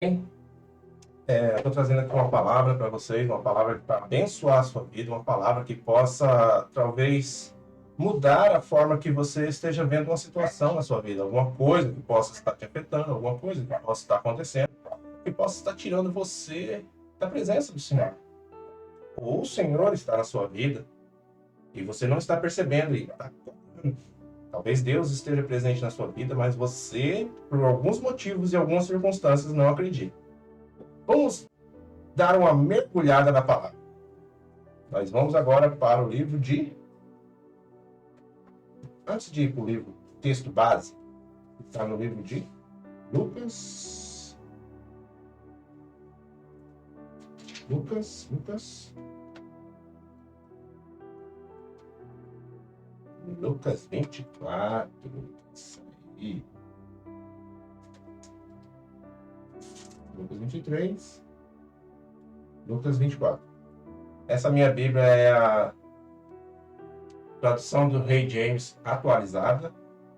Eu estou trazendo aqui uma palavra para vocês, uma palavra para abençoar a sua vida, uma palavra que possa, talvez, mudar a forma que você esteja vendo uma situação na sua vida, alguma coisa que possa estar te afetando, alguma coisa que possa estar acontecendo, que possa estar tirando você da presença do Senhor. Ou o Senhor está na sua vida e você não está percebendo e está. Talvez Deus esteja presente na sua vida, mas você, por alguns motivos e algumas circunstâncias, não acredita. Vamos dar uma mergulhada na palavra. Nós vamos agora para o livro de... Antes de ir para o livro, texto base, está no livro de Lucas. Lucas 24. Isso aí. Lucas 23. Lucas 24. Essa minha Bíblia é a tradução do Rei James atualizada.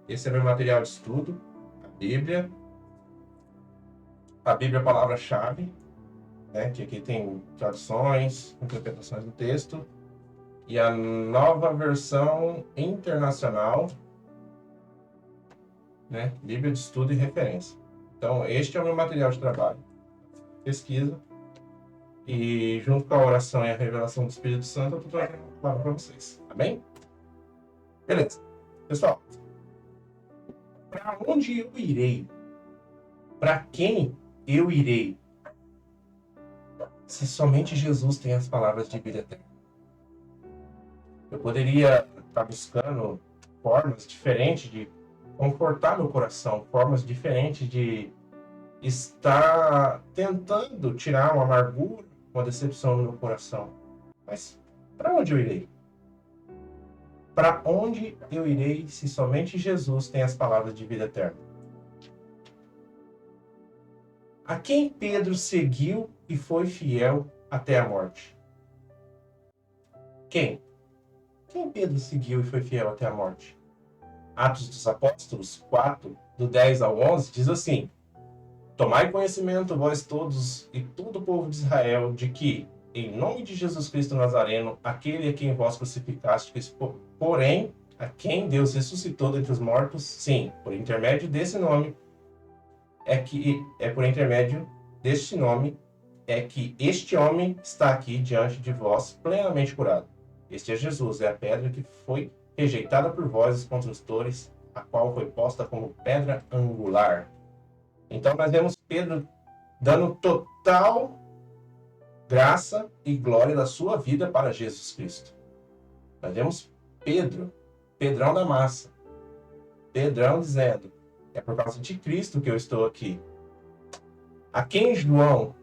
Esse é meu material de estudo, a Bíblia. A Bíblia é a palavra-chave, né? Que aqui tem traduções, interpretações do texto. E a nova versão internacional, né? Bíblia de estudo e referência. Então, este é o meu material de trabalho. Pesquisa. E junto com a oração e a revelação do Espírito Santo, eu estou trazendo uma palavra para vocês. Amém? Beleza. Pessoal, para onde eu irei? Para quem eu irei? Se somente Jesus tem as palavras de vida eterna. Eu poderia estar buscando formas diferentes de confortar meu coração, formas diferentes de estar tentando tirar uma amargura, uma decepção no meu coração. Mas para onde eu irei? Para onde eu irei se somente Jesus tem as palavras de vida eterna? A quem Pedro seguiu e foi fiel até a morte? Quem? Quem Pedro seguiu e foi fiel até a morte? Atos dos Apóstolos 4, do 10 ao 11, diz assim: Tomai conhecimento, vós todos e todo o povo de Israel, de que, em nome de Jesus Cristo Nazareno, aquele a quem vós crucificastes, porém, a quem Deus ressuscitou dentre os mortos, sim, por intermédio desse nome, por intermédio deste nome, é que este homem está aqui diante de vós plenamente curado. Este é Jesus, é a pedra que foi rejeitada por vós, os construtores, a qual foi posta como pedra angular. Então nós vemos Pedro dando total graça e glória da sua vida para Jesus Cristo. Nós vemos Pedrão da massa, Pedrão dizendo: é por causa de Cristo que eu estou aqui. A quem João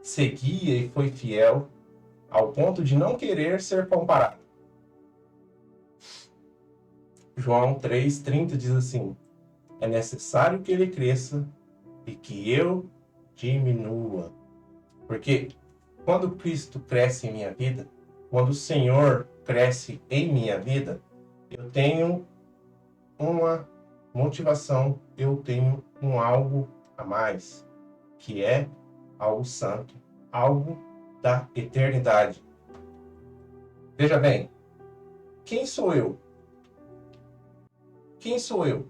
seguia e foi fiel ao ponto de não querer ser comparado. João 3,30 diz assim: é necessário que ele cresça e que eu diminua. Porque quando Cristo cresce em minha vida, quando o Senhor cresce em minha vida, eu tenho uma motivação, eu tenho um algo a mais, que é algo santo, algo da eternidade. Veja bem, quem sou eu? Quem sou eu?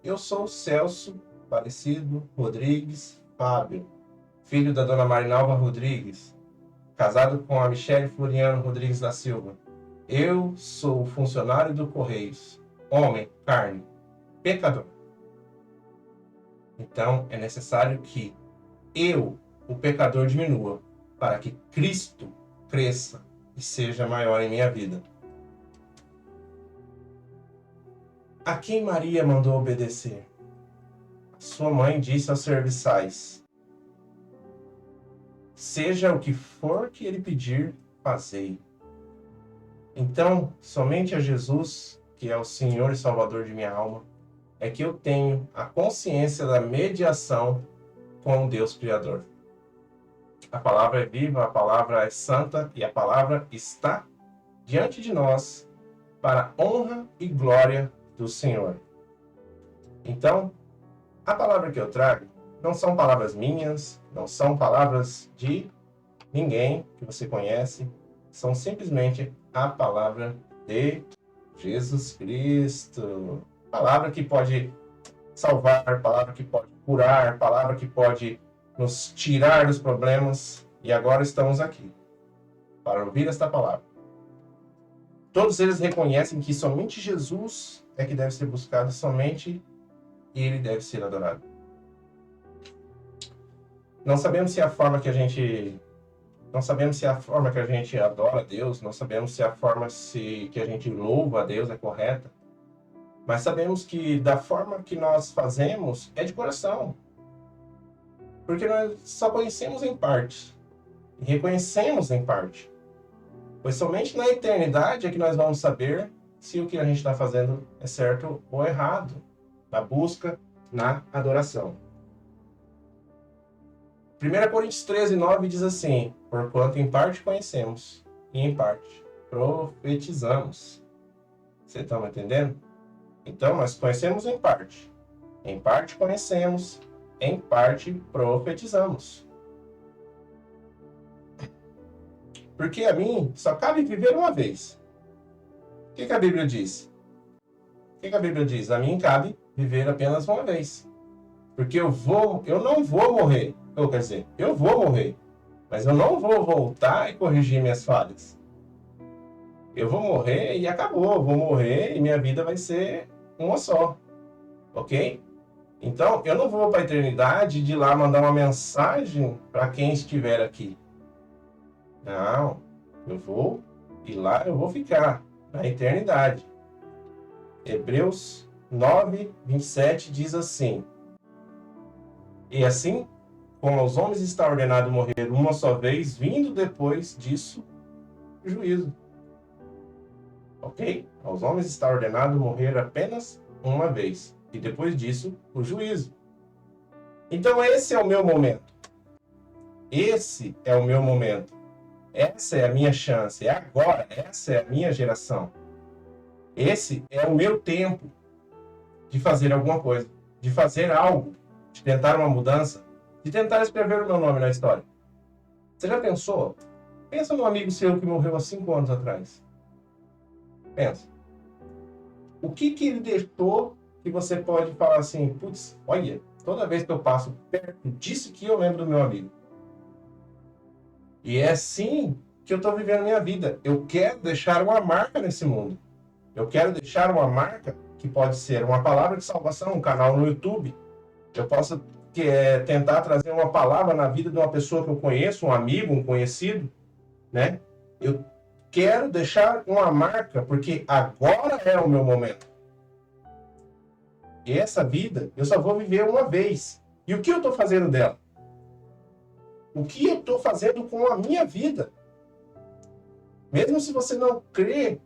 Eu sou Celso Aparecido Rodrigues Fábio, filho da dona Marinalva Rodrigues, casado com a Michele Floriano Rodrigues da Silva. Eu sou funcionário do Correios, homem, carne, pecador. Então é necessário que eu, o pecador, diminua, para que Cristo cresça e seja maior em minha vida. A quem Maria mandou obedecer? Sua mãe disse aos serviçais: seja o que for que ele pedir, fazei. Então, somente a Jesus, que é o Senhor e Salvador de minha alma, é que eu tenho a consciência da mediação com o Deus Criador. A palavra é viva, a palavra é santa e a palavra está diante de nós para a honra e glória do Senhor. Então, a palavra que eu trago não são palavras minhas, não são palavras de ninguém que você conhece, são simplesmente a palavra de Jesus Cristo. Palavra que pode salvar, palavra que pode curar, palavra que pode nos tirar dos problemas. E agora estamos aqui para ouvir esta palavra. Todos eles reconhecem que somente Jesus é que deve ser buscado, somente Ele deve ser adorado. Não sabemos se a forma que a gente adora a Deus, não sabemos se a forma que a gente louva a Deus é correta, mas sabemos que da forma que nós fazemos é de coração. Porque nós só conhecemos em parte, e reconhecemos em parte. Pois somente na eternidade é que nós vamos saber se o que a gente está fazendo é certo ou errado, na busca, na adoração. 1 Coríntios 13:9 diz assim: porquanto em parte conhecemos, e em parte profetizamos. Vocês estão me entendendo? Então, nós conhecemos em parte conhecemos, em parte profetizamos. Porque a mim só cabe viver uma vez. O que a Bíblia diz? O que a Bíblia diz? A mim cabe viver apenas uma vez. Porque eu não vou morrer. Quer dizer, eu vou morrer. Mas eu não vou voltar e corrigir minhas falhas. Eu vou morrer e acabou. Eu vou morrer e minha vida vai ser uma só. Ok? Então, eu não vou para a eternidade de ir lá mandar uma mensagem para quem estiver aqui. Não. Eu vou e lá eu vou ficar na eternidade. Hebreus 9:27 diz assim: e assim como aos homens está ordenado morrer uma só vez, vindo depois disso o juízo. Ok? Aos homens está ordenado morrer apenas uma vez, e depois disso o juízo. Então esse é o meu momento. Esse é o meu momento. Essa é a minha chance. É agora. Essa é a minha geração. Esse é o meu tempo de fazer alguma coisa, de fazer algo, de tentar uma mudança, de tentar escrever o meu nome na história. Você já pensou? Pensa num amigo seu que morreu há 5 anos atrás. Pensa. O que ele deixou que você pode falar assim, putz, olha, toda vez que eu passo perto disso que eu lembro do meu amigo. E é assim que eu estou vivendo a minha vida. Eu quero deixar uma marca nesse mundo. Eu quero deixar uma marca que pode ser uma palavra de salvação, um canal no YouTube. Eu posso tentar trazer uma palavra na vida de uma pessoa que eu conheço, um amigo, um conhecido, né? Eu quero deixar uma marca, porque agora é o meu momento. E essa vida eu só vou viver uma vez. E o que eu estou fazendo dela? O que eu estou fazendo com a minha vida? Mesmo se você não crê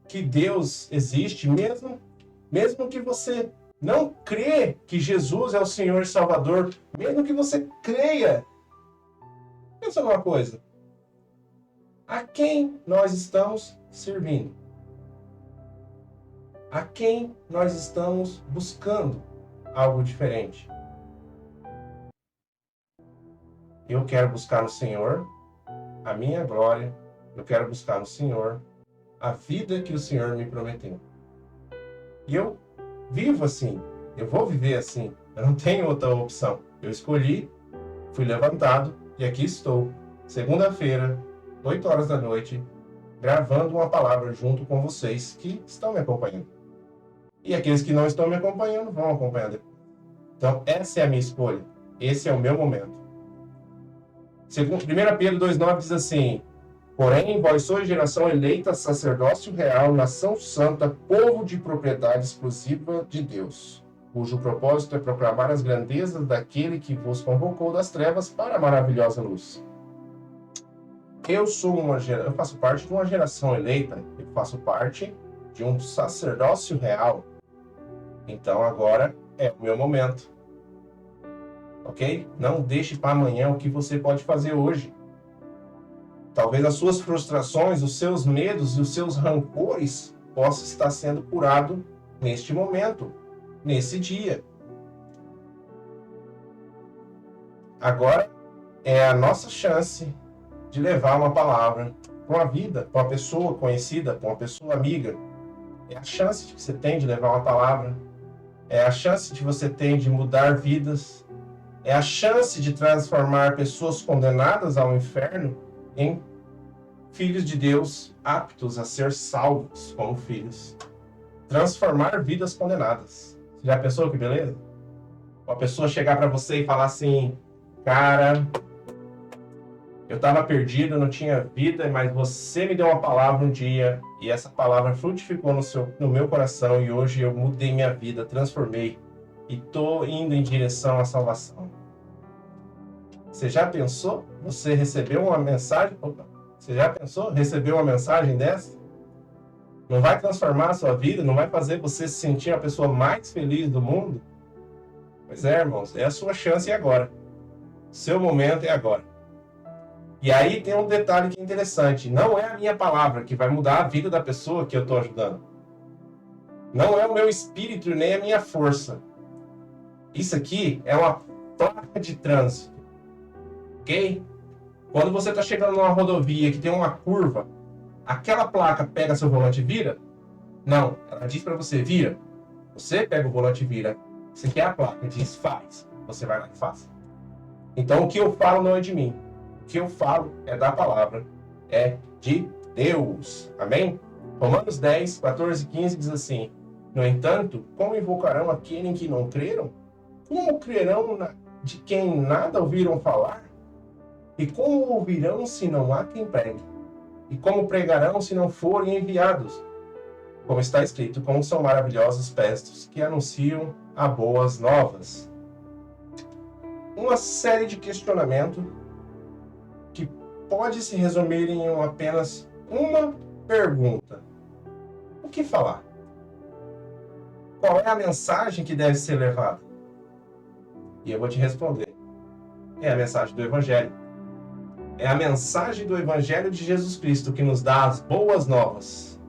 que Deus existe, mesmo que você não crê que Jesus é o Senhor e Salvador, mesmo que você creia, pensa numa coisa. A quem nós estamos servindo? A quem nós estamos buscando algo diferente? Eu quero buscar no Senhor a minha glória, eu quero buscar no Senhor a vida que o Senhor me prometeu. E eu vivo assim, eu vou viver assim, eu não tenho outra opção. Eu escolhi, fui levantado e aqui estou, segunda-feira, 8 horas da noite, gravando uma palavra junto com vocês que estão me acompanhando. E aqueles que não estão me acompanhando vão acompanhar depois. Então, essa é a minha escolha, esse é o meu momento. 1 Pedro 2,9 diz assim: porém, vós sois geração eleita, sacerdócio real, nação santa, povo de propriedade exclusiva de Deus, cujo propósito é proclamar as grandezas daquele que vos convocou das trevas para a maravilhosa luz. Eu faço parte de uma geração eleita, eu faço parte de um sacerdócio real. Então agora é o meu momento. Ok? Não deixe para amanhã o que você pode fazer hoje. Talvez as suas frustrações, os seus medos e os seus rancores possam estar sendo curados neste momento, nesse dia. agora é a nossa chance de levar uma palavra para uma vida, para uma pessoa conhecida, para uma pessoa amiga. É a chance que você tem de levar uma palavra. É a chance que você tem de mudar vidas. É a chance de transformar pessoas condenadas ao inferno em filhos de Deus aptos a ser salvos como filhos. Transformar vidas condenadas. Você já pensou que beleza? Uma pessoa chegar para você e falar assim: cara, eu estava perdido, não tinha vida, mas você me deu uma palavra um dia e essa palavra frutificou no meu coração e hoje eu mudei minha vida, transformei e estou indo em direção à salvação. Você já pensou? Você recebeu uma mensagem? Opa, você já pensou? Recebeu uma mensagem dessa? Não vai transformar a sua vida? Não vai fazer você se sentir a pessoa mais feliz do mundo? Pois é, irmãos, é a sua chance agora. Seu momento é agora. E aí tem um detalhe que é interessante. Não é a minha palavra que vai mudar a vida da pessoa que eu estou ajudando. Não é o meu espírito nem a minha força. Isso aqui é uma placa de trânsito. Ok? Quando você está chegando numa rodovia que tem uma curva, aquela placa pega seu volante e vira? Não. Ela diz para você, vira. Você pega o volante e vira. Isso aqui é a placa, diz faz. Você vai lá e faz. Então o que eu falo não é de mim. O que eu falo é da palavra, é de Deus. Amém? Romanos 10, 14 e 15 diz assim: no entanto, como invocarão aquele em que não creram? Como crerão de quem nada ouviram falar? E como ouvirão se não há quem pregue? E como pregarão se não forem enviados? Como está escrito, como são maravilhosos os pestos que anunciam as boas novas. Uma série de questionamentos que pode se resumir em apenas uma pergunta. O que falar? Qual é a mensagem que deve ser levada? E eu vou te responder. É a mensagem do Evangelho. É a mensagem do Evangelho de Jesus Cristo que nos dá as boas novas.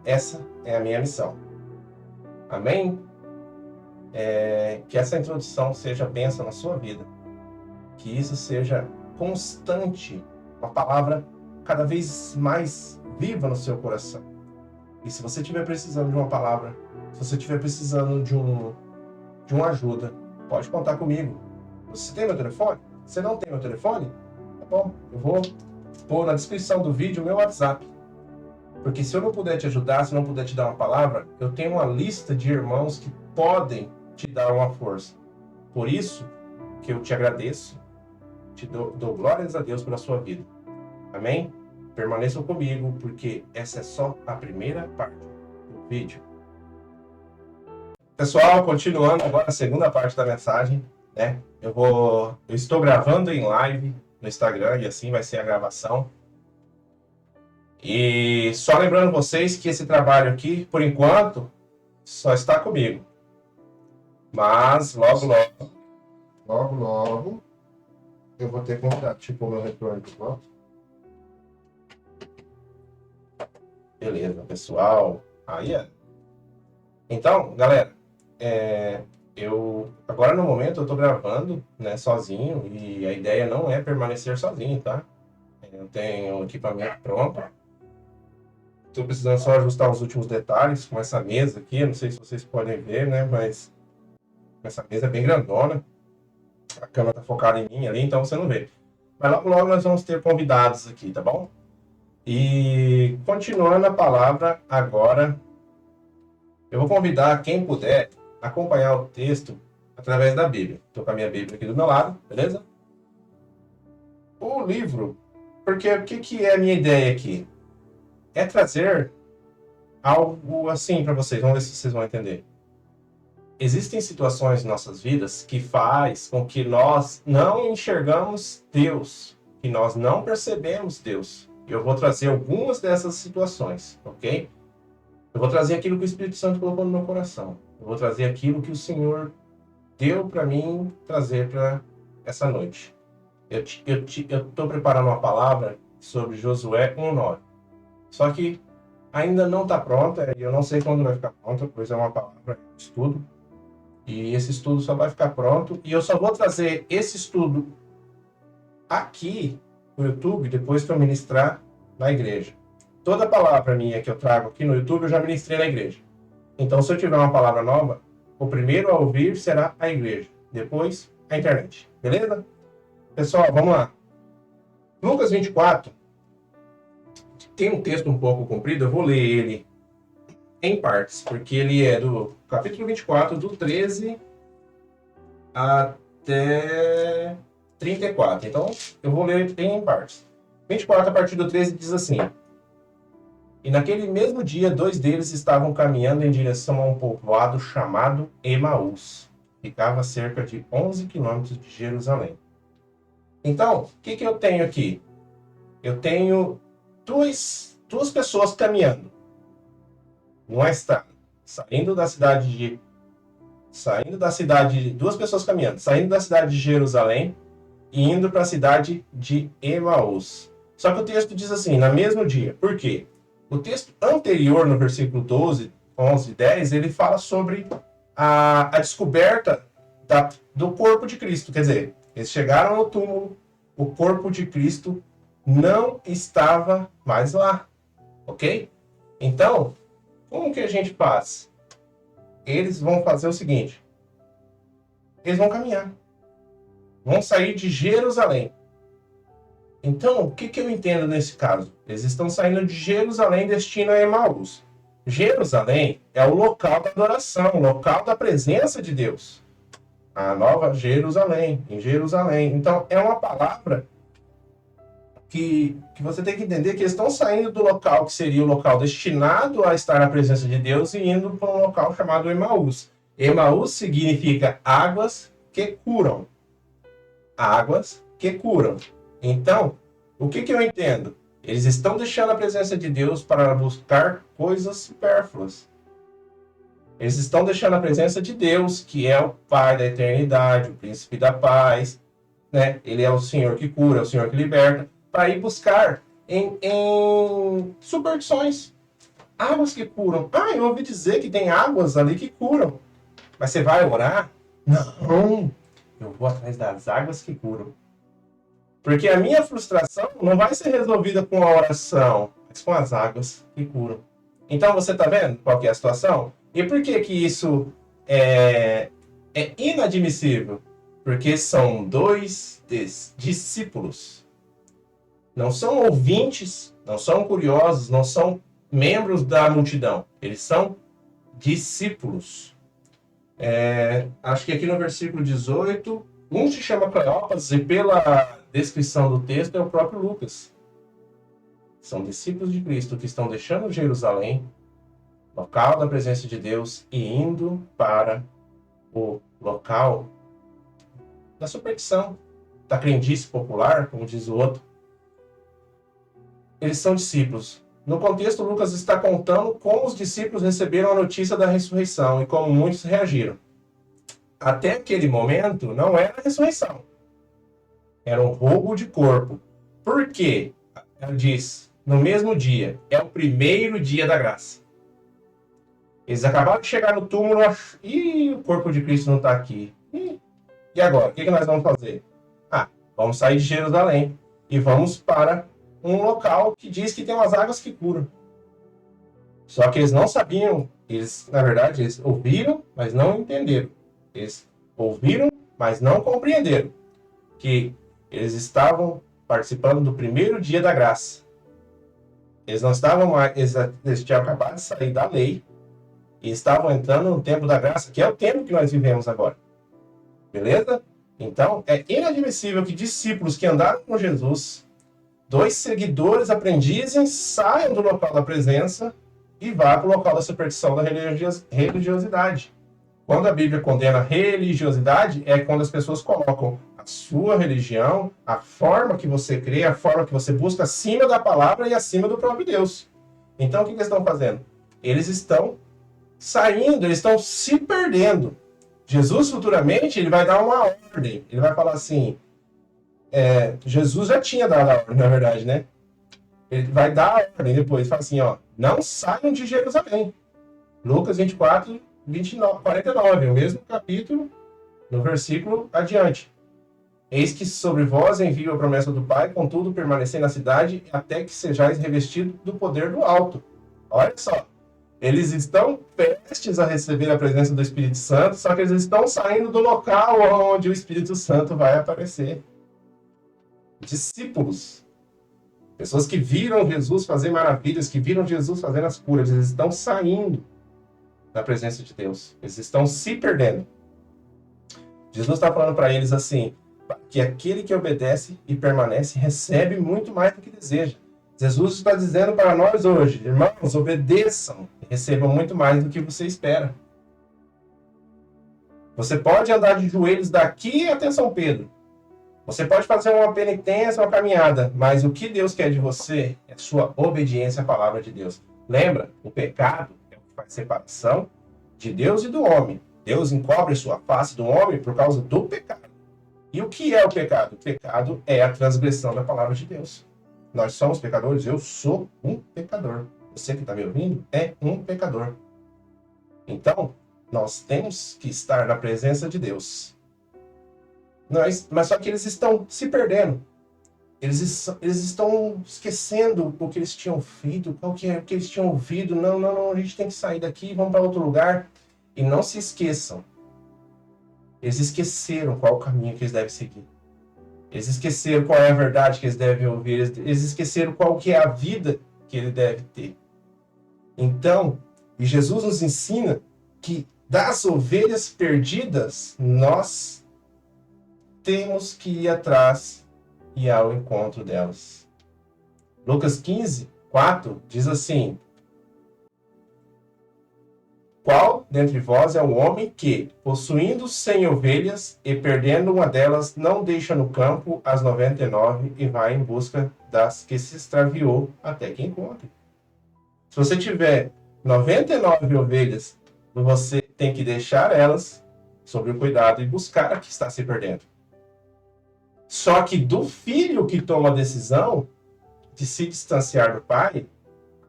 Essa é a minha missão. Amém? Que essa introdução seja bênção na sua vida. Que isso seja constante, uma palavra cada vez mais viva no seu coração. E se você estiver precisando de uma palavra, se você estiver precisando de uma ajuda, pode contar comigo. Você tem meu telefone? Você não tem meu telefone? Tá bom, eu vou pôr na descrição do vídeo o meu WhatsApp. Porque se eu não puder te ajudar, se eu não puder te dar uma palavra, eu tenho uma lista de irmãos que podem te dar uma força. Por isso que eu te agradeço, te dou glórias a Deus pela sua vida. Amém? Permaneçam comigo, porque essa é só a primeira parte do vídeo. Pessoal, continuando agora a segunda parte da mensagem, né? Eu estou gravando em live no Instagram e assim vai ser a gravação. E só lembrando vocês que esse trabalho aqui, por enquanto, só está comigo. Mas logo, eu vou ter convidado. Tipo, o meu retorno de volta. Beleza, pessoal. Aí é. Então, galera, agora no momento eu tô gravando, né, sozinho, e a ideia não é permanecer sozinho, tá? Eu tenho o equipamento pronto. Tô precisando só ajustar os últimos detalhes com essa mesa aqui. Eu não sei se vocês podem ver, né, mas essa mesa é bem grandona. A câmera tá focada em mim ali, então você não vê. Mas logo nós vamos ter convidados aqui, tá bom? E continuando a palavra agora, eu vou convidar quem puder acompanhar o texto através da Bíblia. Estou com a minha Bíblia aqui do meu lado, beleza? O livro, porque o que é a minha ideia aqui? É trazer algo assim para vocês, vamos ver se vocês vão entender. Existem situações em nossas vidas que faz com que nós não enxergamos Deus, que nós não percebemos Deus. Eu vou trazer algumas dessas situações, ok? Eu vou trazer aquilo que o Espírito Santo colocou no meu coração. Eu vou trazer aquilo que o Senhor deu para mim trazer para essa noite. Eu estou preparando uma palavra sobre Josué 1:9. Só que ainda não está pronta, e eu não sei quando vai ficar pronta, pois é uma palavra de estudo. E esse estudo só vai ficar pronto. E eu só vou trazer esse estudo aqui no YouTube depois que eu ministrar na igreja. Toda palavra minha que eu trago aqui no YouTube eu já ministrei na igreja. Então, se eu tiver uma palavra nova, o primeiro a ouvir será a igreja. Depois, a internet. Beleza? Pessoal, vamos lá. Lucas 24 tem um texto um pouco comprido. Eu vou ler ele em partes, porque ele é do capítulo 24, do 13 até 34. Então, eu vou ler em partes. 24, a partir do 13, diz assim: E naquele mesmo dia, 2 deles estavam caminhando em direção a um povoado chamado Emaús. Ficava a cerca de 11 quilômetros de Jerusalém. Então, o que eu tenho aqui? Eu tenho duas pessoas caminhando. Numa estrada. Saindo da cidade, duas pessoas caminhando, saindo da cidade de Jerusalém e indo para a cidade de Emaús. Só que o texto diz assim, no mesmo dia. Por quê? O texto anterior, no versículo 12, 11 e 10, ele fala sobre a descoberta do corpo de Cristo. Quer dizer, eles chegaram no túmulo, o corpo de Cristo não estava mais lá. Ok? Então, como que a gente faz? Eles vão fazer o seguinte. Eles vão caminhar. Vão sair de Jerusalém. Então, o que eu entendo nesse caso? Eles estão saindo de Jerusalém destino a Emaús. Jerusalém é o local da adoração, o local da presença de Deus. A nova Jerusalém, em Jerusalém. Então, é uma palavra que você tem que entender que eles estão saindo do local que seria o local destinado a estar na presença de Deus e indo para um local chamado Emaús. Emaús significa águas que curam. Águas que curam. Então, o que eu entendo? Eles estão deixando a presença de Deus para buscar coisas supérfluas. Eles estão deixando a presença de Deus, que é o Pai da eternidade, o Príncipe da paz, né? Ele é o Senhor que cura, é o Senhor que liberta, para ir buscar em superstições. Águas que curam. Ah, eu ouvi dizer que tem águas ali que curam. Mas você vai orar? Não. Eu vou atrás das águas que curam. Porque a minha frustração não vai ser resolvida com a oração, mas com as águas que curam. Então, você está vendo qual que é a situação? E por que isso é inadmissível? Porque são 2 discípulos. Não são ouvintes, não são curiosos, não são membros da multidão. Eles são discípulos. Acho que aqui no versículo 18, um se chama Cleópas e pela descrição do texto é o próprio Lucas. São discípulos de Cristo que estão deixando Jerusalém, local da presença de Deus, e indo para o local da superstição, da crendice popular, como diz o outro. Eles são discípulos. No contexto, Lucas está contando como os discípulos receberam a notícia da ressurreição e como muitos reagiram. Até aquele momento, não era a ressurreição. Era um roubo de corpo. Por quê? Ela diz, no mesmo dia, é o primeiro dia da graça. Eles acabaram de chegar no túmulo e o corpo de Cristo não está aqui. E agora? O que nós vamos fazer? Vamos sair de Jerusalém e vamos para um local que diz que tem umas águas que curam. Só que eles não sabiam, na verdade, eles ouviram, mas não entenderam. Eles ouviram, mas não compreenderam que eles estavam participando do primeiro dia da graça. Eles não estavam mais, eles tinham acabado de sair da lei e estavam entrando no tempo da graça, que é o tempo que nós vivemos agora. Beleza? Então, é inadmissível que discípulos que andaram com Jesus, 2 seguidores, aprendizes, saiam do local da presença e vá para o local da superstição, da religiosidade. Quando a Bíblia condena religiosidade, é quando as pessoas colocam a sua religião, a forma que você crê, a forma que você busca acima da palavra e acima do próprio Deus. Então, o que eles estão fazendo? Eles estão saindo, eles estão se perdendo. Jesus, futuramente, ele vai dar uma ordem. Ele vai falar assim, Jesus já tinha dado a ordem, na verdade, né? Ele vai dar a ordem depois, fala assim, não saiam de Jerusalém. Lucas 24, 29, 49, o mesmo capítulo, no versículo adiante. Eis que sobre vós envio a promessa do Pai, contudo permanecei na cidade até que sejais revestidos do poder do alto. Olha só, eles estão prestes a receber a presença do Espírito Santo, só que eles estão saindo do local onde o Espírito Santo vai aparecer. Discípulos, pessoas que viram Jesus fazer maravilhas, que viram Jesus fazendo as curas, eles estão saindo da presença de Deus. Eles estão se perdendo. Jesus está falando para eles assim, que aquele que obedece e permanece recebe muito mais do que deseja. Jesus está dizendo para nós hoje, irmãos, obedeçam e recebam muito mais do que você espera. Você pode andar de joelhos daqui até São Pedro. Você pode fazer uma penitência, uma caminhada, mas o que Deus quer de você é sua obediência à palavra de Deus. Lembra, o pecado é o que faz separação de Deus e do homem. Deus encobre sua face do homem por causa do pecado. E o que é o pecado? O pecado é a transgressão da palavra de Deus. Nós somos pecadores, eu sou um pecador. Você que está me ouvindo é um pecador. Então, nós temos que estar na presença de Deus. Mas só que eles estão se perdendo. Eles estão esquecendo o que eles tinham feito, o que eles tinham ouvido. Não, a gente tem que sair daqui, vamos para outro lugar. E não se esqueçam. Eles esqueceram qual o caminho que eles devem seguir. Eles esqueceram qual é a verdade que eles devem ouvir. Eles esqueceram qual que é a vida que ele deve ter. Então, e Jesus nos ensina que das ovelhas perdidas, nós temos que ir atrás e ir ao encontro delas. Lucas 15, 4 diz assim: qual dentre vós é o homem que, possuindo 100 ovelhas e perdendo uma delas, não deixa no campo as 99 e vai em busca das que se extraviou até que encontre? Se você tiver 99 ovelhas, você tem que deixar elas sob o cuidado e buscar a que está se perdendo. Só que do filho que toma a decisão de se distanciar do pai,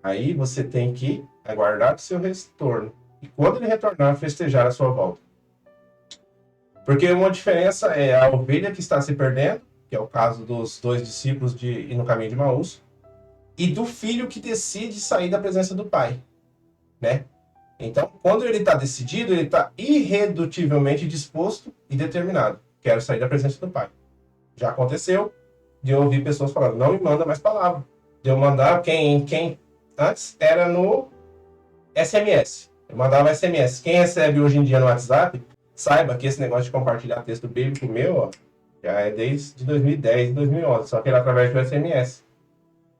aí você tem que aguardar o seu retorno. E quando ele retornar, festejar a sua volta. Porque uma diferença é a ovelha que está se perdendo, que é o caso dos dois discípulos de ir no caminho de Emaús, e do filho que decide sair da presença do pai, né? Então, quando ele está decidido, ele está irredutivelmente disposto e determinado. Quero sair da presença do pai. Já aconteceu de eu ouvir pessoas falando, não me manda mais palavra. De eu mandar quem antes era no SMS. Eu mandava SMS. Quem recebe hoje em dia no WhatsApp, saiba que esse negócio de compartilhar texto bíblico meu, ó, já é desde 2010, 2011, só que era através do SMS.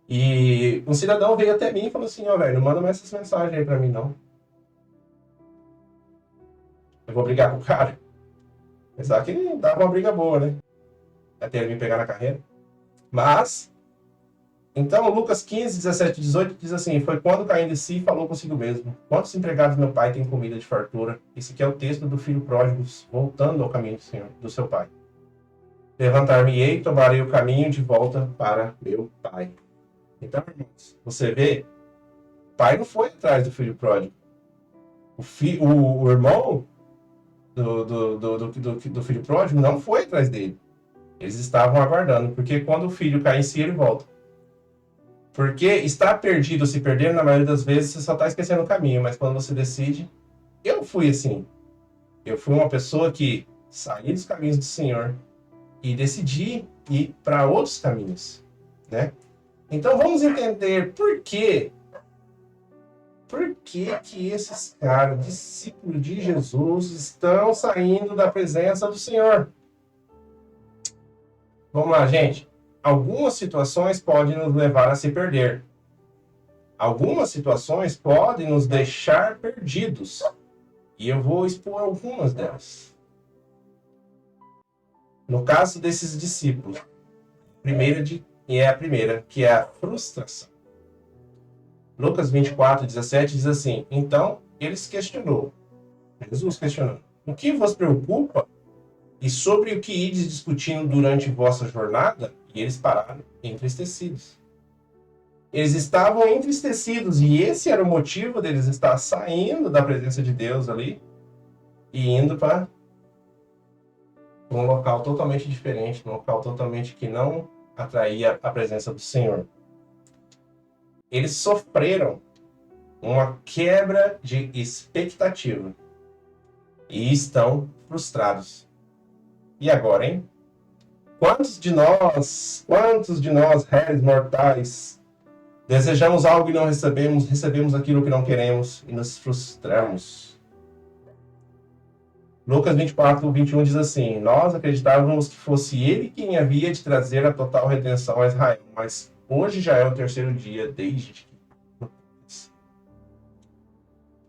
E um cidadão veio até mim e falou assim, ó, velho, não manda mais essas mensagens aí pra mim, não. Eu vou brigar com o cara. Apesar que dava uma briga boa, né? Até ele me pegar na carreira. Mas, então, Lucas 15, 17 e 18 diz assim, foi quando caindo de si falou consigo mesmo, quantos empregados meu pai tem comida de fartura? Esse aqui é o texto do filho pródigo voltando ao caminho do Senhor, do seu pai. Levantar-me-ei e tomarei o caminho de volta para meu pai. Então, irmãos, você vê, o pai não foi atrás do filho pródigo. O irmão do filho pródigo não foi atrás dele. Eles estavam aguardando, porque quando o filho cai em si, ele volta. Porque estar perdido, se perder, na maioria das vezes, você só está esquecendo o caminho, mas quando você decide, eu fui assim. Eu fui uma pessoa que saí dos caminhos do Senhor e decidi ir para outros caminhos, né? Então vamos entender por que que esses caras, discípulos de Jesus, estão saindo da presença do Senhor. Vamos lá, gente. Algumas situações podem nos levar a se perder. Algumas situações podem nos deixar perdidos. E eu vou expor algumas delas. No caso desses discípulos, a primeira, que é a frustração. Lucas 24, 17 diz assim, então Jesus questionou, o que vos preocupa? E sobre o que ides discutindo durante vossa jornada? E eles pararam entristecidos. Eles estavam entristecidos e esse era o motivo deles estar saindo da presença de Deus ali e indo para um local totalmente diferente, um local totalmente que não atraía a presença do Senhor. Eles sofreram uma quebra de expectativa e estão frustrados. E agora, hein? Quantos de nós, réis mortais, desejamos algo e não recebemos, recebemos aquilo que não queremos e nos frustramos? Lucas 24, 21 diz assim: nós acreditávamos que fosse ele quem havia de trazer a total redenção a Israel, mas hoje já é o terceiro dia desde que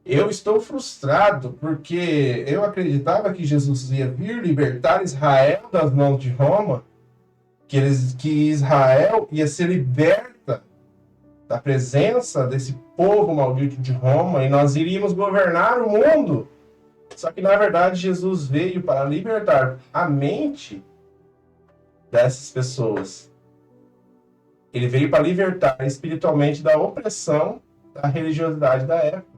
eu estou frustrado porque eu acreditava que Jesus ia vir libertar Israel das mãos de Roma, que Israel ia ser liberta da presença desse povo maldito de Roma e nós iríamos governar o mundo. Só que, na verdade, Jesus veio para libertar a mente dessas pessoas. Ele veio para libertar espiritualmente da opressão da religiosidade da época.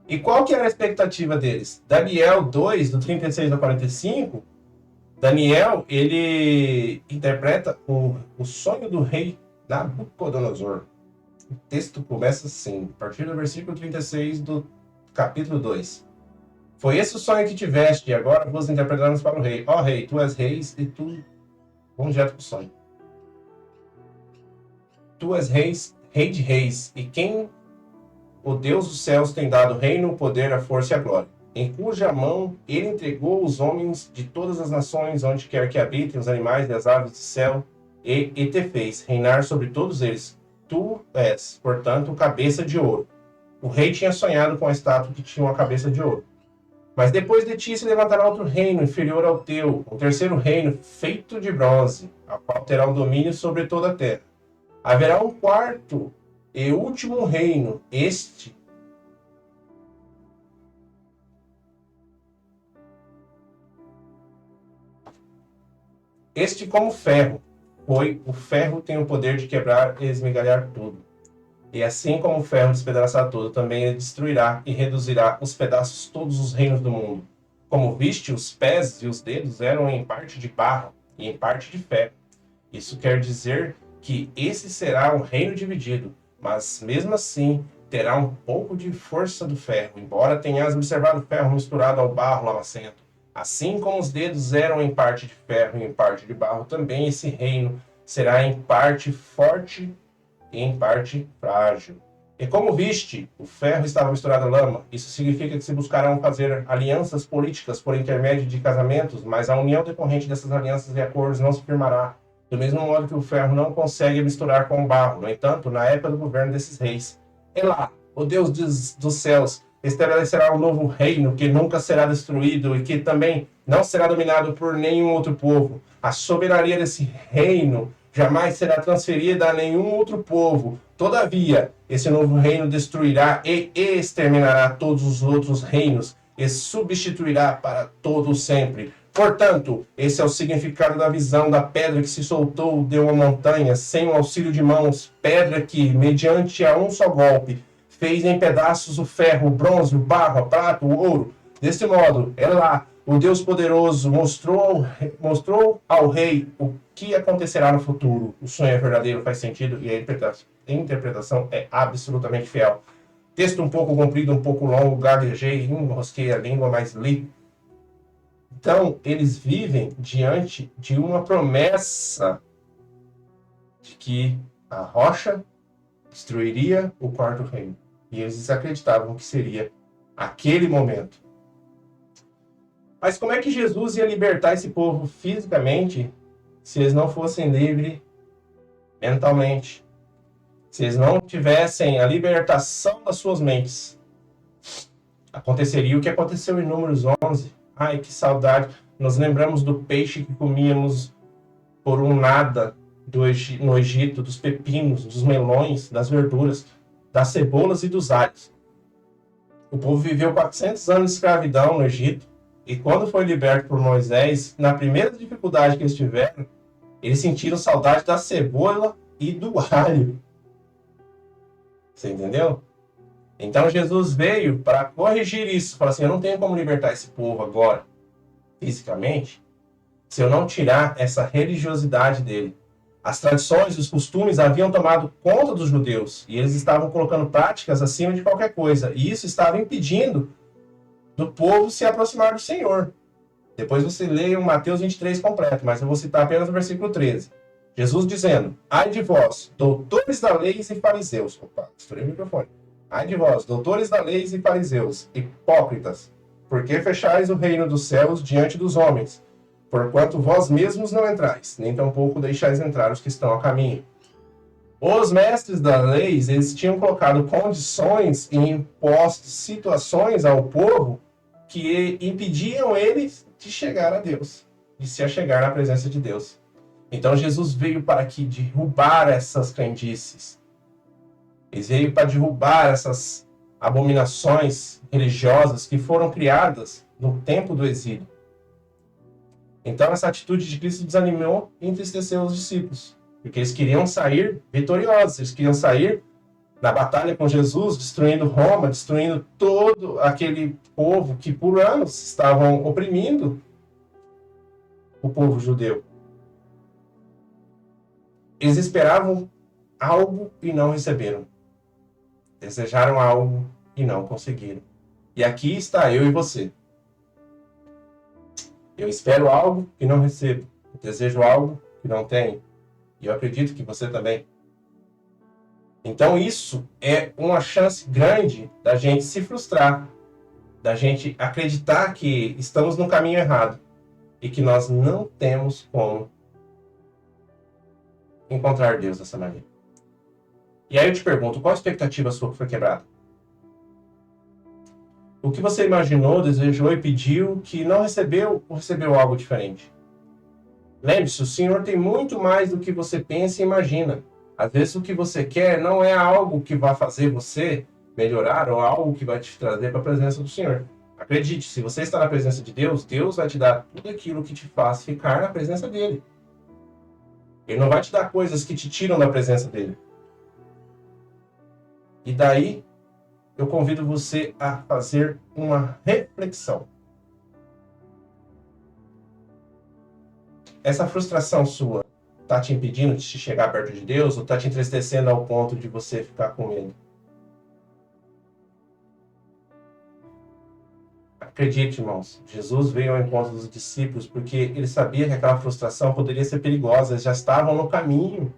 E qual que era a expectativa deles? Daniel 2, do 36 ao 45, Daniel, ele interpreta o sonho do rei Nabucodonosor. O texto começa assim, a partir do versículo 36 do capítulo 2. Foi esse o sonho que tiveste, e agora vos interpretaremos para o rei. Ó rei, tu és reis, e tu... Vamos direto para o sonho. Tu és reis, rei de reis, e quem... O Deus dos céus tem dado o reino, o poder, a força e a glória, em cuja mão ele entregou os homens de todas as nações, onde quer que habitem os animais e as aves do céu, e te fez reinar sobre todos eles. Tu és, portanto, cabeça de ouro. O rei tinha sonhado com a estátua que tinha uma cabeça de ouro. Mas depois de ti se levantará outro reino inferior ao teu, um terceiro reino feito de bronze, a qual terá o domínio sobre toda a terra. Haverá um quarto e último reino, este como ferro, pois o ferro tem o poder de quebrar e esmigalhar tudo. E assim como o ferro despedaçar tudo, também ele destruirá e reduzirá os pedaços todos os reinos do mundo. Como viste, os pés e os dedos eram em parte de barro e em parte de ferro. Isso quer dizer que esse será um reino dividido, mas mesmo assim terá um pouco de força do ferro, embora tenhas observado o ferro misturado ao barro lamacento. Assim como os dedos eram em parte de ferro e em parte de barro, também esse reino será em parte forte e em parte frágil. E como viste, o ferro estava misturado à lama. Isso significa que se buscarão fazer alianças políticas por intermédio de casamentos, mas a união decorrente dessas alianças e acordos não se firmará. Do mesmo modo que o ferro não consegue misturar com o barro. No entanto, na época do governo desses reis, Elá, o Deus dos céus, estabelecerá um novo reino que nunca será destruído e que também não será dominado por nenhum outro povo. A soberania desse reino jamais será transferida a nenhum outro povo. Todavia, esse novo reino destruirá e exterminará todos os outros reinos e substituirá para todo sempre. Portanto, esse é o significado da visão da pedra que se soltou de uma montanha, sem o auxílio de mãos, pedra que, mediante a um só golpe, fez em pedaços o ferro, o bronze, o barro, a prata, o ouro. Deste modo, Elá, o Deus poderoso, mostrou ao rei o que acontecerá no futuro. O sonho é verdadeiro, faz sentido, e a interpretação é absolutamente fiel. Texto um pouco comprido, um pouco longo, gaguejei, enrosquei a língua, mas li. Então, eles vivem diante de uma promessa de que a rocha destruiria o quarto reino. E eles acreditavam que seria aquele momento. Mas como é que Jesus ia libertar esse povo fisicamente se eles não fossem livres mentalmente? Se eles não tivessem a libertação das suas mentes? Aconteceria o que aconteceu em Números 11. Ai, que saudade. Nós lembramos do peixe que comíamos por um nada no Egito, dos pepinos, dos melões, das verduras, das cebolas e dos alhos. O povo viveu 400 anos de escravidão no Egito, e quando foi liberto por Moisés, na primeira dificuldade que eles tiveram, eles sentiram saudade da cebola e do alho. Você entendeu? Então Jesus veio para corrigir isso. Fala assim, eu não tenho como libertar esse povo agora, fisicamente, se eu não tirar essa religiosidade dele. As tradições, os costumes haviam tomado conta dos judeus e eles estavam colocando práticas acima de qualquer coisa. E isso estava impedindo do povo se aproximar do Senhor. Depois você lê o Mateus 23 completo, mas eu vou citar apenas o versículo 13. Jesus dizendo, ai de vós, doutores da lei e fariseus. Opa, estourei o microfone. Ai de vós, doutores da lei e fariseus, hipócritas, porque fechais o reino dos céus diante dos homens? Porquanto vós mesmos não entrais, nem tampouco deixais entrar os que estão a caminho. Os mestres da lei, eles tinham colocado condições e impostos situações ao povo que impediam eles de chegar a Deus, de se achegar na presença de Deus. Então Jesus veio para aqui derrubar essas crendices. Ele veio para derrubar essas abominações religiosas que foram criadas no tempo do exílio. Então essa atitude de Cristo desanimou e entristeceu os discípulos, porque eles queriam sair vitoriosos, eles queriam sair na batalha com Jesus, destruindo Roma, destruindo todo aquele povo que por anos estavam oprimindo o povo judeu. Eles esperavam algo e não receberam. Desejaram algo e não conseguiram. E aqui está eu e você. Eu espero algo e não recebo. Eu desejo algo que não tenho. E eu acredito que você também. Então isso é uma chance grande da gente se frustrar, da gente acreditar que estamos no caminho errado e que nós não temos como encontrar Deus dessa maneira. E aí eu te pergunto, qual a expectativa sua que foi quebrada? O que você imaginou, desejou e pediu que não recebeu ou recebeu algo diferente? Lembre-se, o Senhor tem muito mais do que você pensa e imagina. Às vezes o que você quer não é algo que vai fazer você melhorar ou algo que vai te trazer para a presença do Senhor. Acredite, se você está na presença de Deus, Deus vai te dar tudo aquilo que te faz ficar na presença dele. Ele não vai te dar coisas que te tiram da presença dele. E daí, eu convido você a fazer uma reflexão. Essa frustração sua está te impedindo de chegar perto de Deus ou está te entristecendo ao ponto de você ficar com medo? Acredite, irmãos, Jesus veio ao encontro dos discípulos porque ele sabia que aquela frustração poderia ser perigosa, eles já estavam no caminho.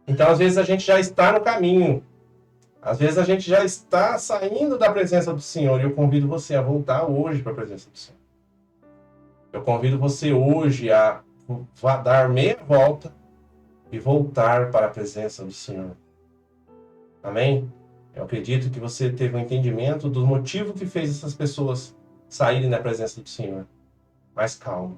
Então, às vezes, a gente já está no caminho. Às vezes, a gente já está saindo da presença do Senhor e eu convido você a voltar hoje para a presença do Senhor. Eu convido você hoje a dar meia volta e voltar para a presença do Senhor. Amém? Eu acredito que você teve um entendimento do motivo que fez essas pessoas saírem da presença do Senhor. Mas calma,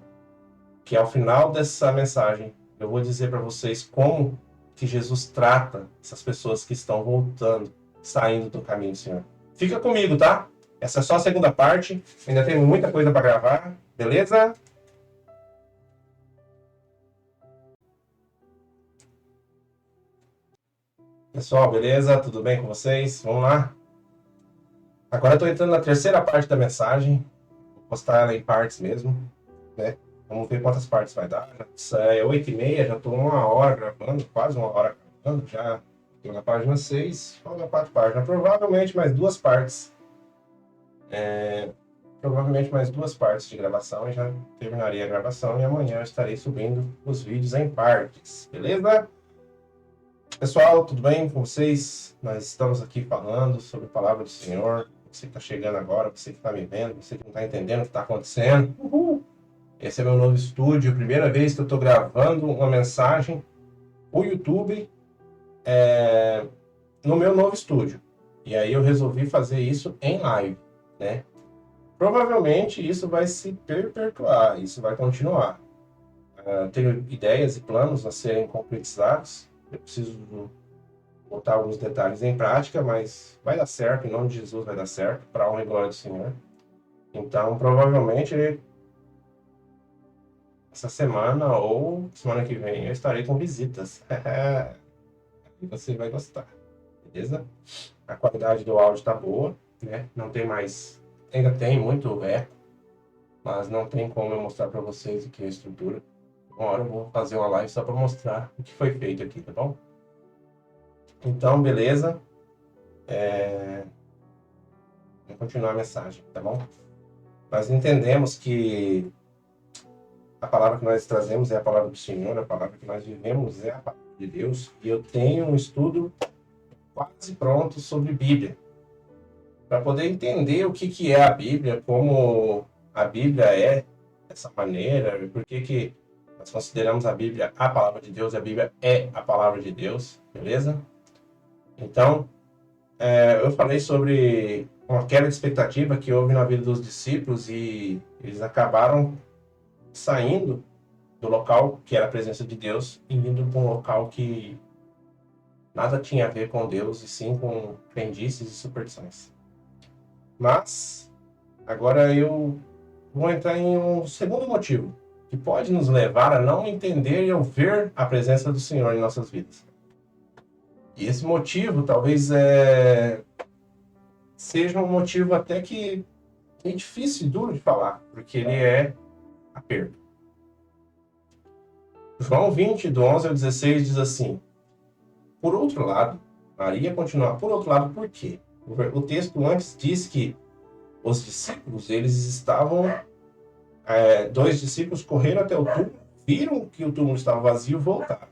que ao final dessa mensagem eu vou dizer para vocês como que Jesus trata essas pessoas que estão voltando, saindo do caminho do Senhor. Fica comigo, tá? Essa é só a segunda parte, ainda tem muita coisa para gravar, beleza? Pessoal, beleza? Tudo bem com vocês? Vamos lá? Agora eu estou entrando na terceira parte da mensagem. Vou postar ela em partes mesmo, né? Vamos ver quantas partes vai dar. É 8h30, já estou 1 hora gravando, quase 1 hora gravando. Já estou na página 6, faltam 4 páginas. Provavelmente mais 2 partes. Provavelmente mais 2 partes de gravação e já terminaria a gravação. E amanhã eu estarei subindo os vídeos em partes, beleza? Pessoal, tudo bem com vocês? Nós estamos aqui falando sobre a palavra do Senhor. Você que está chegando agora, você que está me vendo, você que não está entendendo o que está acontecendo. Uhul. Esse é meu novo estúdio, primeira vez que eu estou gravando uma mensagem para o YouTube no meu novo estúdio. E aí eu resolvi fazer isso em live, né? Provavelmente isso vai se perpetuar, isso vai continuar. Tenho ideias e planos a serem concretizados. Eu preciso botar alguns detalhes em prática, mas vai dar certo, em nome de Jesus vai dar certo, para a honra e glória do Senhor. Então, provavelmente, essa semana ou semana que vem eu estarei com visitas. E você vai gostar. beleza? A qualidade do áudio tá boa, né? Não tem mais... Ainda tem muito eco, mas não tem como eu mostrar para vocês aqui a estrutura. Uma hora eu vou fazer uma live só para mostrar o que foi feito aqui, tá bom? Então, beleza. Vamos continuar a mensagem, tá bom? Nós entendemos que a palavra que nós trazemos é a palavra do Senhor, a palavra que nós vivemos é a palavra de Deus. E eu tenho um estudo quase pronto sobre Bíblia, para poder entender o que é a Bíblia, como a Bíblia é dessa maneira, por que nós consideramos a Bíblia a palavra de Deus, a Bíblia é a palavra de Deus, beleza? Então, eu falei sobre uma queda de expectativa que houve na vida dos discípulos e eles acabaram saindo do local que era a presença de Deus e indo para um local que nada tinha a ver com Deus e sim com crendices e superstições. Mas, agora eu vou entrar em um segundo motivo que pode nos levar a não entender e a ver a presença do Senhor em nossas vidas. E esse motivo talvez seja um motivo até que é difícil e duro de falar, porque ele é a perda. João 20, do 11 ao 16, diz assim: por outro lado, Maria continuava. Por outro lado, por quê? O texto antes diz que os discípulos, eles estavam... dois discípulos correram até o túmulo, viram que o túmulo estava vazio e voltaram.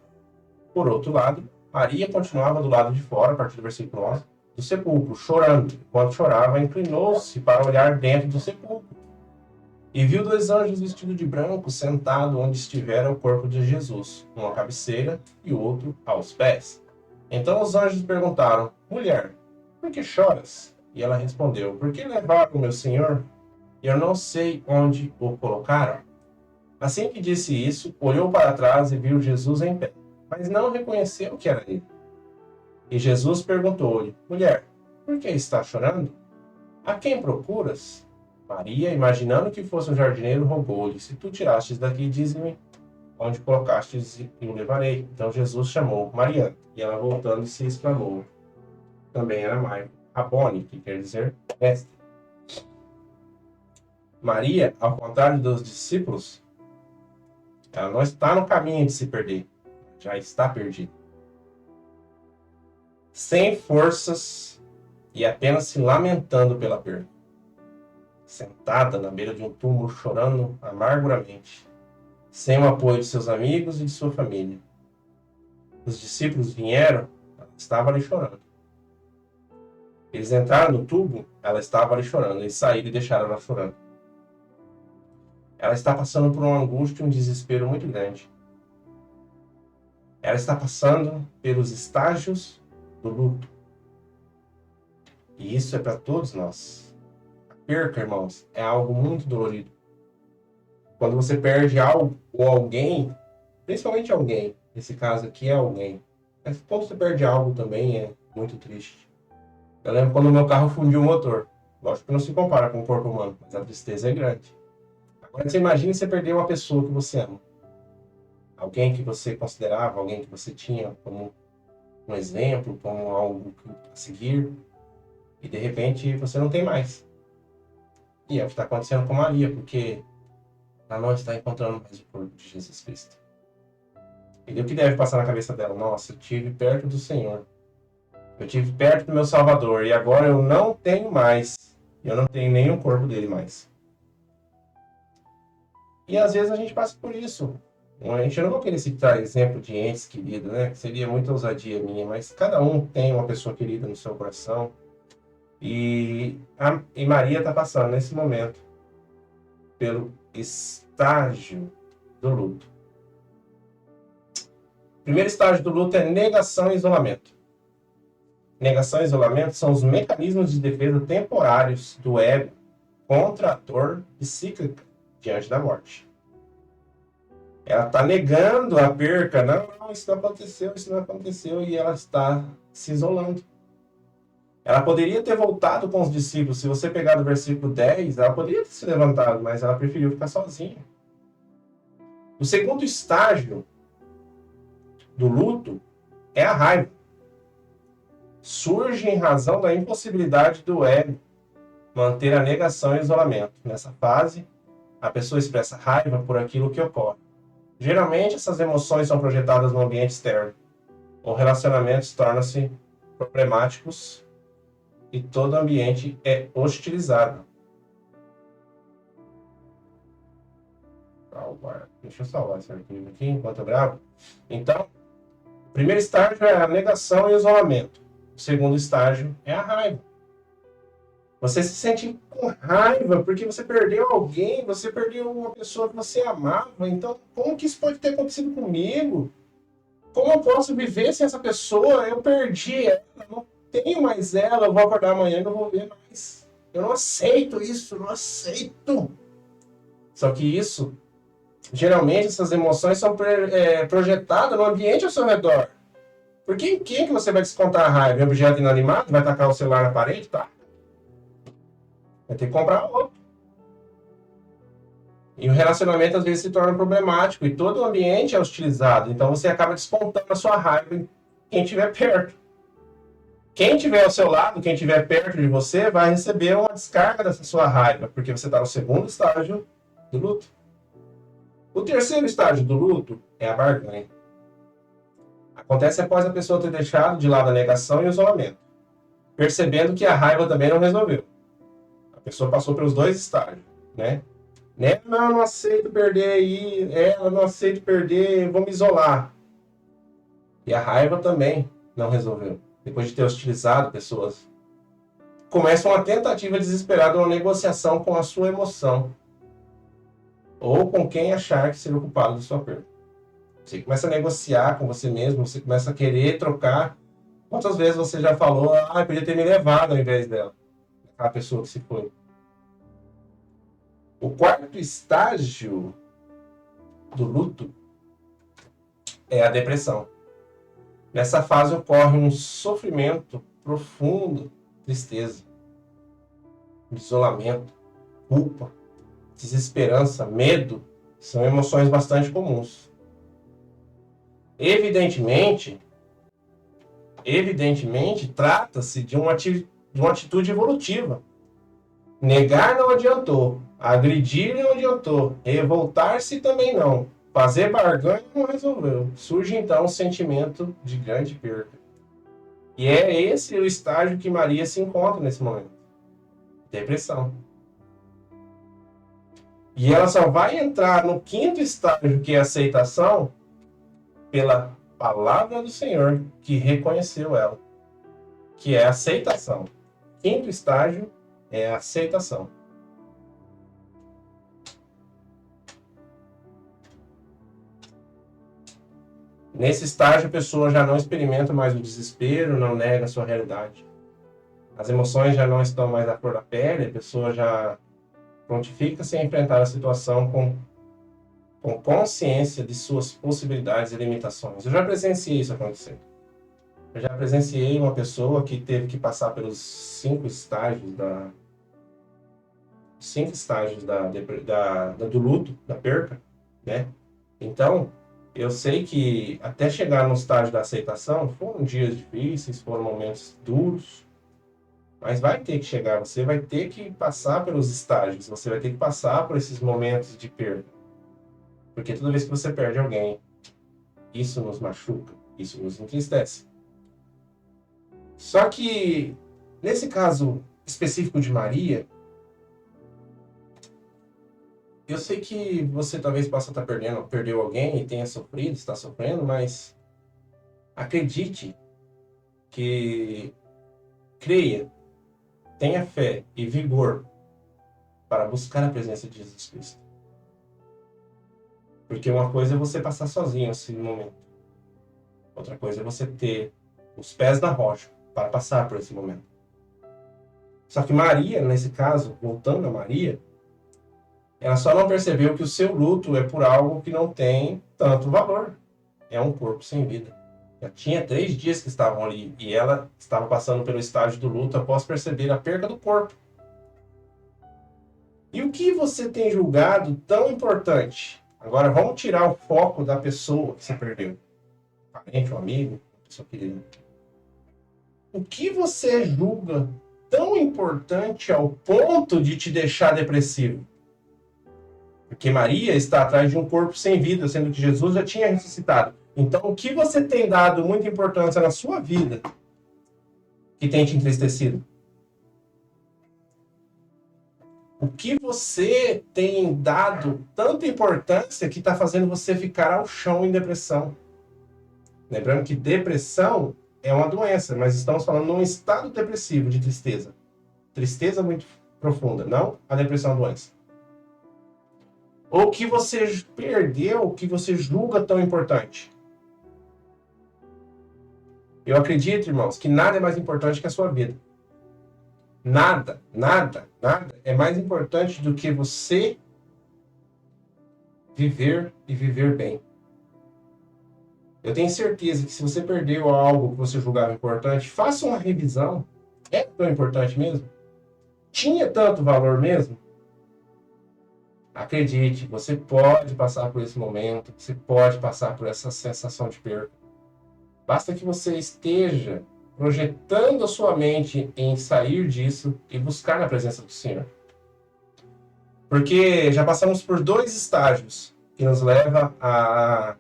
Por outro lado, Maria continuava do lado de fora, a partir do versículo 11, do sepulcro, chorando. Enquanto chorava, inclinou-se para olhar dentro do sepulcro. E viu dois anjos vestidos de branco, sentados onde estivera o corpo de Jesus, um à cabeceira e o outro aos pés. Então os anjos perguntaram: mulher, por que choras? E ela respondeu: por que levaram o meu Senhor? Eu não sei onde o colocaram. Assim que disse isso, olhou para trás e viu Jesus em pé, mas não reconheceu que era ele. E Jesus perguntou-lhe: mulher, por que está chorando? A quem procuras? Maria, imaginando que fosse um jardineiro, rogou-lhe: se tu tirastes daqui, dize-me onde colocastes e o levarei. Então Jesus chamou Maria, e ela voltando se exclamou, também era Maria, Rabone, que quer dizer mestre. Maria, ao contrário dos discípulos, ela não está no caminho de se perder, já está perdida. Sem forças e apenas se lamentando pela perda. Sentada na beira de um túmulo, chorando amarguramente, sem o apoio de seus amigos e de sua família. Os discípulos vieram, ela estava ali chorando. Eles entraram no túmulo, ela estava ali chorando. Eles saíram e deixaram ela chorando. Ela está passando por uma angústia e um desespero muito grande. Ela está passando pelos estágios do luto. E isso é para todos nós. A perca, irmãos, é algo muito dolorido. Quando você perde algo ou alguém, principalmente alguém, nesse caso aqui é alguém, mas quando você perde algo também é muito triste. Eu lembro quando o meu carro fundiu o motor. Lógico que não se compara com o corpo humano, mas a tristeza é grande. Agora você imagine você perder uma pessoa que você ama. Alguém que você considerava, alguém que você tinha como um exemplo, como algo a seguir, e de repente você não tem mais. E é o que está acontecendo com Maria, porque ela não está encontrando mais o corpo de Jesus Cristo. E o que deve passar na cabeça dela? Nossa, eu estive perto do Senhor. Eu estive perto do meu Salvador, e agora eu não tenho mais. Eu não tenho nenhum corpo dele mais. E às vezes a gente passa por isso. A gente não vai querer citar exemplo de entes queridos, né? Que seria muita ousadia minha, mas cada um tem uma pessoa querida no seu coração. E Maria está passando nesse momento pelo estágio do luto. O primeiro estágio do luto é negação e isolamento. Negação e isolamento são os mecanismos de defesa temporários do ego contra a dor psíquica diante da morte. Ela está negando a perca. Não, isso não aconteceu, e ela está se isolando. Ela poderia ter voltado com os discípulos. Se você pegar do versículo 10, ela poderia ter se levantado, mas ela preferiu ficar sozinha. O segundo estágio do luto é a raiva. surge em razão da impossibilidade do ego manter a negação e o isolamento. Nessa fase, a pessoa expressa raiva por aquilo que ocorre. Geralmente, essas emoções são projetadas no ambiente externo. Os relacionamentos tornam-se problemáticos e todo ambiente é hostilizado. Deixa eu salvar esse arquivo aqui enquanto eu gravo. Então, o primeiro estágio é a negação e o isolamento. O segundo estágio é a raiva. Você se sente com raiva porque você perdeu alguém, você perdeu uma pessoa que você amava. Então, como que isso pode ter acontecido comigo? Como eu posso viver sem essa pessoa? Eu perdi ela, não tenho mais ela, eu vou acordar amanhã e não vou ver mais. Eu não aceito isso, não aceito. Só que isso, geralmente, essas emoções são projetadas no ambiente ao seu redor. Porque em quem que você vai descontar a raiva? Em objeto inanimado? Vai tacar o celular na parede? Tá. Vai ter que comprar outro. E o relacionamento às vezes se torna problemático e todo o ambiente é hostilizado. Então você acaba descontando a sua raiva em quem estiver perto. Quem estiver ao seu lado, quem estiver perto de você, vai receber uma descarga dessa sua raiva, porque você está no segundo estágio do luto. O terceiro estágio do luto é a barganha. Acontece após a pessoa ter deixado de lado a negação e o isolamento, percebendo que a raiva também não resolveu. A pessoa passou pelos dois estágios, né? Não, não aceito perder aí, ela não aceito perder, vou me isolar. E a raiva também não resolveu. Depois de ter hostilizado pessoas, começa uma tentativa desesperada, uma negociação com a sua emoção. Ou com quem achar que seja o culpado da sua perda. Você começa a negociar com você mesmo, você começa a querer trocar. Quantas vezes você já falou, eu podia ter me levado ao invés dela? Aquela pessoa que se foi. O quarto estágio do luto é a depressão. Nessa fase ocorre um sofrimento profundo, tristeza, isolamento, culpa, desesperança, medo, são emoções bastante comuns. Evidentemente, trata-se de uma atitude evolutiva. Negar não adiantou, agredir não adiantou, revoltar-se também não, fazer barganha não resolveu. Surge então um sentimento de grande perda. E é esse o estágio que Maria se encontra nesse momento. Depressão. E ela só vai entrar no quinto estágio, que é a aceitação, pela palavra do Senhor que reconheceu ela, que é a aceitação. Quinto estágio é a aceitação. Nesse estágio, a pessoa já não experimenta mais o desespero, não nega a sua realidade. As emoções já não estão mais à flor da pele, a pessoa já prontifica-se a enfrentar a situação com consciência de suas possibilidades e limitações. Eu já presenciei isso acontecer. Eu já presenciei uma pessoa que teve que passar pelos 5 estágios do luto, da perca, né? Então, eu sei que até chegar no estágio da aceitação, foram dias difíceis, foram momentos duros, mas vai ter que chegar, você vai ter que passar pelos estágios, você vai ter que passar por esses momentos de perda. Porque toda vez que você perde alguém, isso nos machuca, isso nos entristece. Só que, nesse caso específico de Maria, eu sei que você talvez possa estar perdeu alguém e tenha sofrido, está sofrendo, mas acredite que creia, tenha fé e vigor para buscar a presença de Jesus Cristo. Porque uma coisa é você passar sozinho nesse momento. Outra coisa é você ter os pés na rocha para passar por esse momento. Só que Maria, nesse caso, voltando a Maria, ela só não percebeu que o seu luto é por algo que não tem tanto valor. É um corpo sem vida. Já tinha 3 dias que estavam ali e ela estava passando pelo estágio do luto após perceber a perda do corpo. E o que você tem julgado tão importante? Agora vamos tirar o foco da pessoa que você perdeu. Parente, um amigo, pessoa querida. O que você julga tão importante ao ponto de te deixar depressivo? Porque Maria está atrás de um corpo sem vida, sendo que Jesus já tinha ressuscitado. Então, o que você tem dado muita importância na sua vida que tem te entristecido? O que você tem dado tanta importância que está fazendo você ficar ao chão em depressão? Lembrando que depressão é uma doença, mas estamos falando de um estado depressivo de tristeza. Tristeza muito profunda, não a depressão é uma doença. Ou que você perdeu, que você julga tão importante. Eu acredito, irmãos, que nada é mais importante que a sua vida. Nada, nada, nada é mais importante do que você viver e viver bem. Eu tenho certeza que se você perdeu algo que você julgava importante, faça uma revisão. É tão importante mesmo? Tinha tanto valor mesmo? Acredite, você pode passar por esse momento, você pode passar por essa sensação de perda. Basta que você esteja projetando a sua mente em sair disso e buscar na presença do Senhor. Porque já passamos por 2 estágios que nos levam a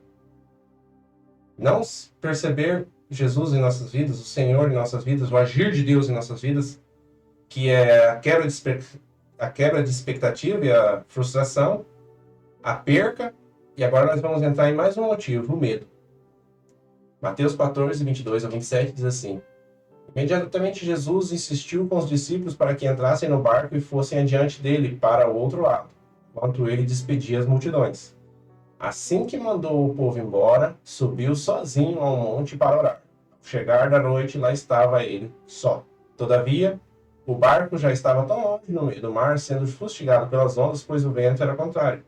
não perceber Jesus em nossas vidas, o Senhor em nossas vidas, o agir de Deus em nossas vidas, que é a quebra de expectativa e a frustração, a perca, e agora nós vamos entrar em mais um motivo, o medo. Mateus 14, 22 a 27 diz assim: Imediatamente Jesus insistiu com os discípulos para que entrassem no barco e fossem adiante dele para o outro lado, enquanto ele despedia as multidões. Assim que mandou o povo embora, subiu sozinho ao monte para orar. Ao chegar da noite, lá estava ele, só. Todavia, o barco já estava tão longe no meio do mar, sendo fustigado pelas ondas, pois o vento era contrário.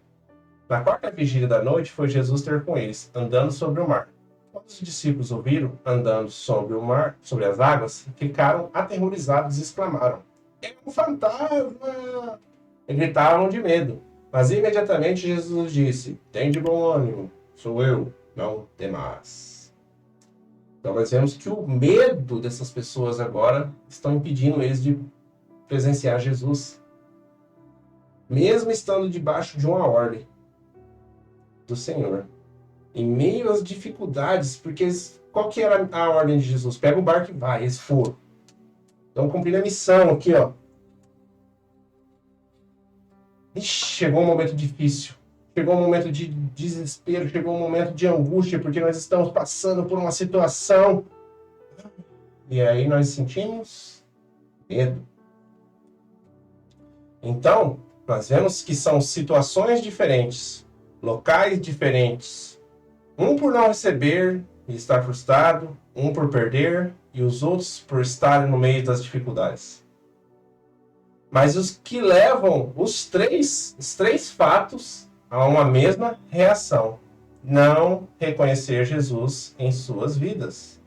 Na 4ª vigília da noite, foi Jesus ter com eles, andando sobre o mar. Quando os discípulos o viram andando sobre o mar, sobre as águas, ficaram aterrorizados e exclamaram: É um fantasma! E gritavam de medo. Mas imediatamente Jesus disse: Tem de bom ânimo, sou eu, não temas. Então nós vemos que o medo dessas pessoas agora estão impedindo eles de presenciar Jesus. Mesmo estando debaixo de uma ordem do Senhor. Em meio às dificuldades, porque qual que era a ordem de Jesus? Pega o barco e vai, eles foram. Estão cumprindo a missão aqui, ó. Ixi, chegou um momento difícil. Chegou um momento de desespero, chegou um momento de angústia, porque nós estamos passando por uma situação. E aí nós sentimos medo. Então, nós vemos que são situações diferentes, locais diferentes. Um por não receber e estar frustrado, um por perder e os outros por estarem no meio das dificuldades. Mas os que levam os três fatos a uma mesma reação: não reconhecer Jesus em suas vidas.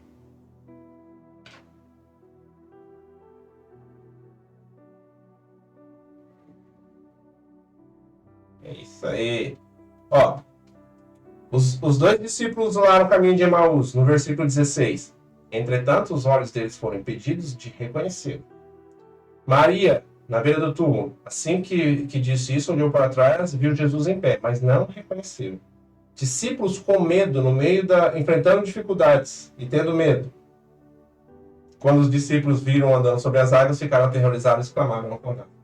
É isso aí. Ó, os 2 discípulos lá no caminho de Emaús, no versículo 16. Entretanto, os olhos deles foram impedidos de reconhecê-lo. Maria, na beira do túmulo, assim que disse isso, olhou para trás, viu Jesus em pé, mas não reconheceu. Discípulos com medo, no meio enfrentando dificuldades e tendo medo. Quando os discípulos viram andando sobre as águas, ficaram aterrorizados e exclamaram: não contavam.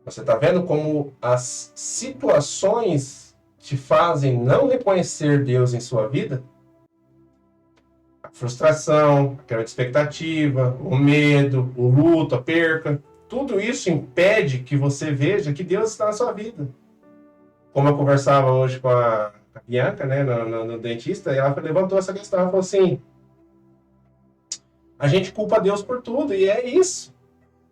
Você está vendo como as situações te fazem não reconhecer Deus em sua vida? A frustração, a quebra de expectativa, o medo, o luto, a perca, tudo isso impede que você veja que Deus está na sua vida. Como eu conversava hoje com a Bianca, né, no dentista, e ela levantou essa questão, ela falou assim: a gente culpa Deus por tudo, e é isso.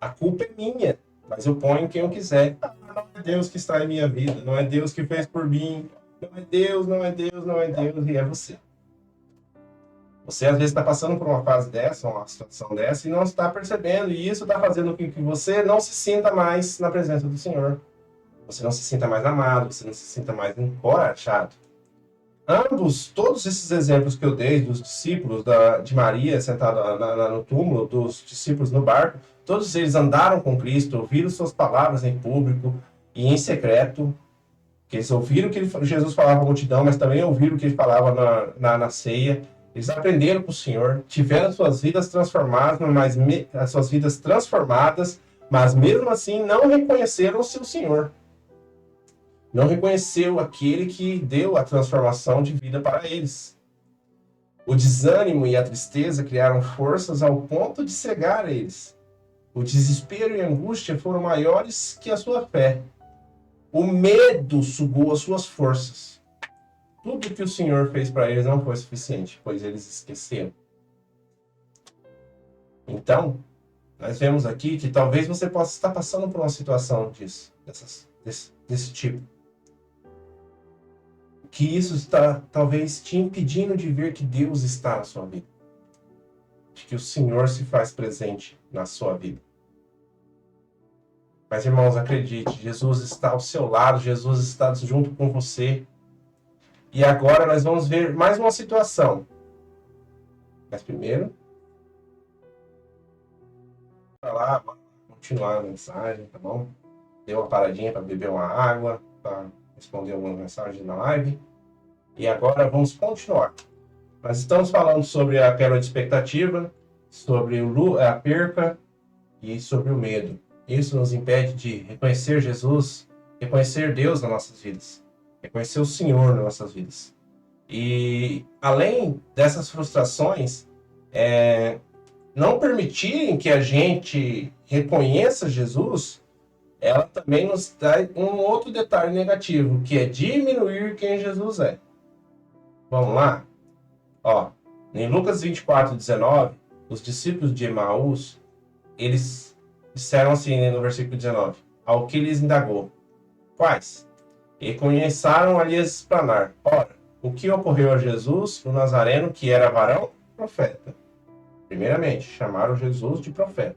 A culpa é minha, mas eu ponho quem eu quiser. Não é Deus que está em minha vida, não é Deus que fez por mim, não é Deus, não é Deus, não é Deus, e é você. Você às vezes está passando por uma fase dessa, uma situação dessa, e não está percebendo, e isso está fazendo com que você não se sinta mais na presença do Senhor. Você não se sinta mais amado, você não se sinta mais encorajado. ambos, todos esses exemplos que eu dei dos discípulos de Maria sentada no túmulo, dos discípulos no barco, todos eles andaram com Cristo, ouviram suas palavras em público e em secreto, que eles ouviram o que Jesus falava à multidão, mas também ouviram o que ele falava na ceia. Eles aprenderam com o Senhor, tiveram suas vidas transformadas, mas mesmo assim não reconheceram o seu Senhor. Não reconheceu aquele que deu a transformação de vida para eles. O desânimo e a tristeza criaram forças ao ponto de cegar eles. O desespero e a angústia foram maiores que a sua fé. O medo sugou as suas forças. Tudo que o Senhor fez para eles não foi suficiente, pois eles esqueceram. Então, nós vemos aqui que talvez você possa estar passando por uma situação desse tipo. Que isso está talvez te impedindo de ver que Deus está na sua vida. De que o Senhor se faz presente na sua vida. Mas, irmãos, acredite, Jesus está ao seu lado, Jesus está junto com você. E agora nós vamos ver mais uma situação. Mas primeiro, para lá, continuar a mensagem, tá bom? Deu uma paradinha para beber uma água, para responder algumas mensagens na live. E agora vamos continuar. Nós estamos falando sobre a quebra de expectativa, sobre a perca e sobre o medo. Isso nos impede de reconhecer Jesus, reconhecer Deus nas nossas vidas, reconhecer o Senhor nas nossas vidas. E além dessas frustrações, não permitirem que a gente reconheça Jesus, ela também nos dá um outro detalhe negativo, que é diminuir quem Jesus é. Vamos lá? Ó, em Lucas 24:19, os discípulos de Emaús, eles disseram assim no versículo 19, ao que lhes indagou: quais? E começaram a lhes explanar: ora, o que ocorreu a Jesus, o Nazareno, que era varão, profeta. Primeiramente, chamaram Jesus de profeta.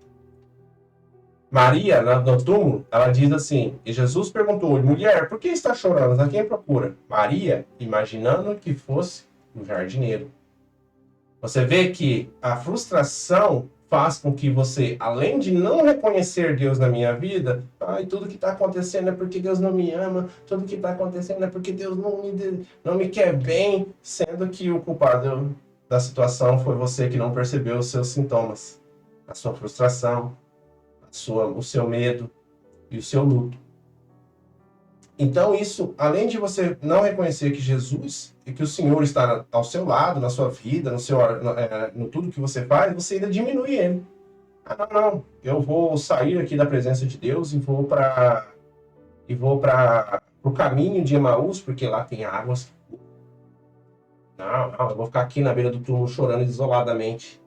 Maria, no túmulo, ela diz assim, e Jesus perguntou: mulher, por que está chorando? A quem procura? Maria, imaginando que fosse um jardineiro. Você vê que a frustração faz com que você, além de não reconhecer Deus na minha vida, tudo que está acontecendo é porque Deus não me ama, tudo que está acontecendo é porque Deus não me quer bem, sendo que o culpado da situação foi você que não percebeu os seus sintomas, a sua frustração, o seu medo e o seu luto. Então isso, além de você não reconhecer que Jesus e que o Senhor está ao seu lado, na sua vida, no tudo que você faz, você ainda diminui ele. Não, eu vou sair aqui da presença de Deus e vou para o caminho de Emaús, porque lá tem águas. Não, eu vou ficar aqui na beira do túmulo chorando isoladamente.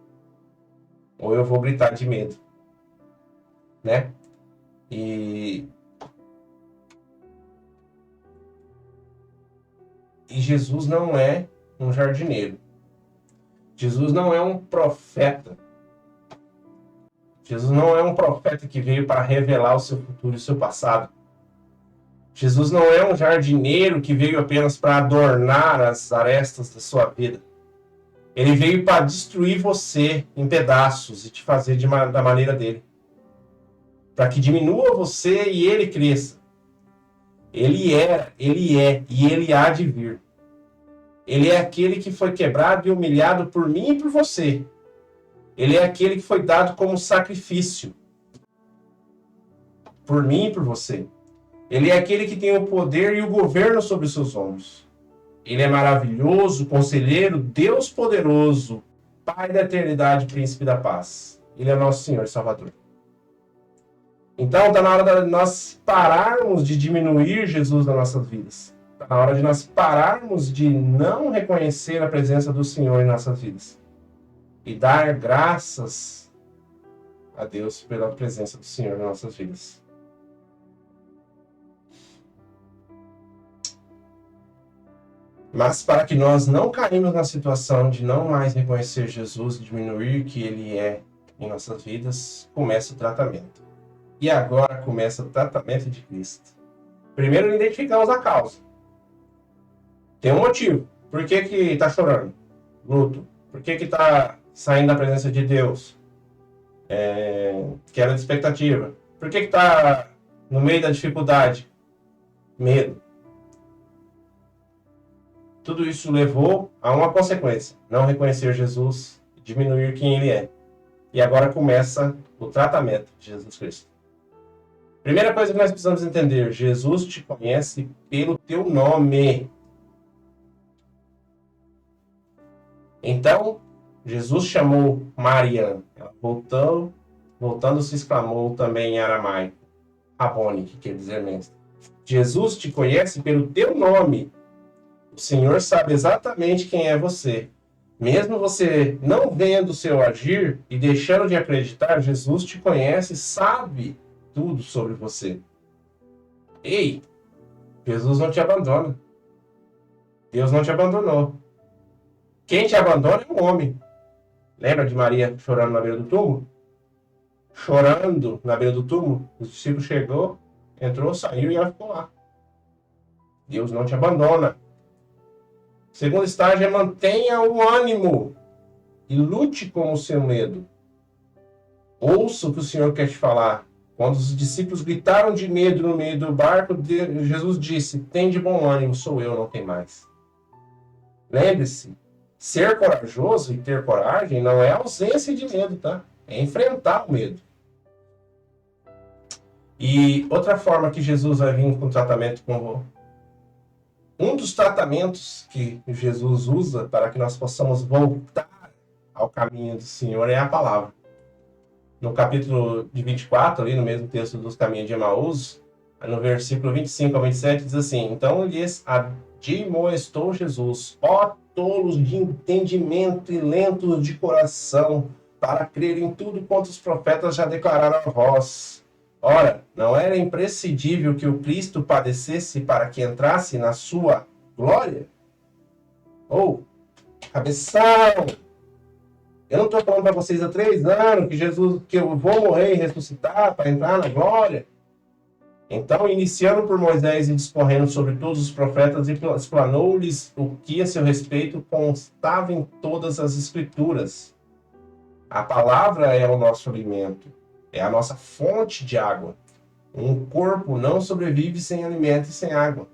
Ou eu vou gritar de medo. Né? E Jesus não é um jardineiro. Jesus não é um profeta. Jesus não é um profeta que veio para revelar o seu futuro e o seu passado. Jesus não é um jardineiro que veio apenas para adornar as arestas da sua vida. Ele veio para destruir você em pedaços e te fazer da maneira dele. Para que diminua você e ele cresça. Ele é e ele há de vir. Ele é aquele que foi quebrado e humilhado por mim e por você. Ele é aquele que foi dado como sacrifício por mim e por você. Ele é aquele que tem o poder e o governo sobre os seus ombros. Ele é maravilhoso, conselheiro, Deus poderoso, Pai da eternidade, Príncipe da paz. Ele é nosso Senhor e Salvador. Então, está na hora de nós pararmos de diminuir Jesus nas nossas vidas. Está na hora de nós pararmos de não reconhecer a presença do Senhor em nossas vidas. E dar graças a Deus pela presença do Senhor nas nossas vidas. Mas para que nós não caímos na situação de não mais reconhecer Jesus, diminuir que Ele é em nossas vidas, começa o tratamento. E agora começa o tratamento de Cristo. Primeiro identificamos a causa. Tem um motivo. Por que que tá chorando? Luto. Por que que tá saindo da presença de Deus? Queda de expectativa. Por que que tá no meio da dificuldade? Medo. Tudo isso levou a uma consequência: não reconhecer Jesus, diminuir quem ele é. E agora começa o tratamento de Jesus Cristo. Primeira coisa que nós precisamos entender: Jesus te conhece pelo teu nome. Então, Jesus chamou Maria. Ela voltando se exclamou também em aramaico, Rabone, que quer dizer mestre. Jesus te conhece pelo teu nome. O Senhor sabe exatamente quem é você. Mesmo você não vendo o seu agir e deixando de acreditar, Jesus te conhece e sabe tudo sobre você. Ei, Jesus não te abandona. Deus não te abandonou. Quem te abandona é o homem. Lembra de Maria chorando na beira do túmulo? Chorando na beira do túmulo, o discípulo chegou, entrou, saiu e ela ficou lá. Deus não te abandona. Segundo estágio é mantenha o ânimo e lute com o seu medo. Ouça o que o Senhor quer te falar. Quando os discípulos gritaram de medo no meio do barco, Jesus disse: tem de bom ânimo, sou eu, não tem mais. Lembre-se, ser corajoso e ter coragem não é ausência de medo, tá? É enfrentar o medo. E outra forma que Jesus vai vir com tratamento com um dos tratamentos que Jesus usa para que nós possamos voltar ao caminho do Senhor é a palavra. No capítulo de 24, ali no mesmo texto dos caminhos de Emaús, no versículo 25 a 27, diz assim: então lhes admoestou Jesus, ó tolos de entendimento e lentos de coração, para crer em tudo quanto os profetas já declararam a vós. Ora, não era imprescindível que o Cristo padecesse para que entrasse na sua glória? Cabeção! Eu não estou falando para vocês há 3 anos que eu vou morrer e ressuscitar para entrar na glória? Então, iniciando por Moisés e discorrendo sobre todos os profetas, explanou-lhes o que a seu respeito constava em todas as escrituras. A palavra é o nosso alimento. É a nossa fonte de água. Um corpo não sobrevive sem alimento e sem água.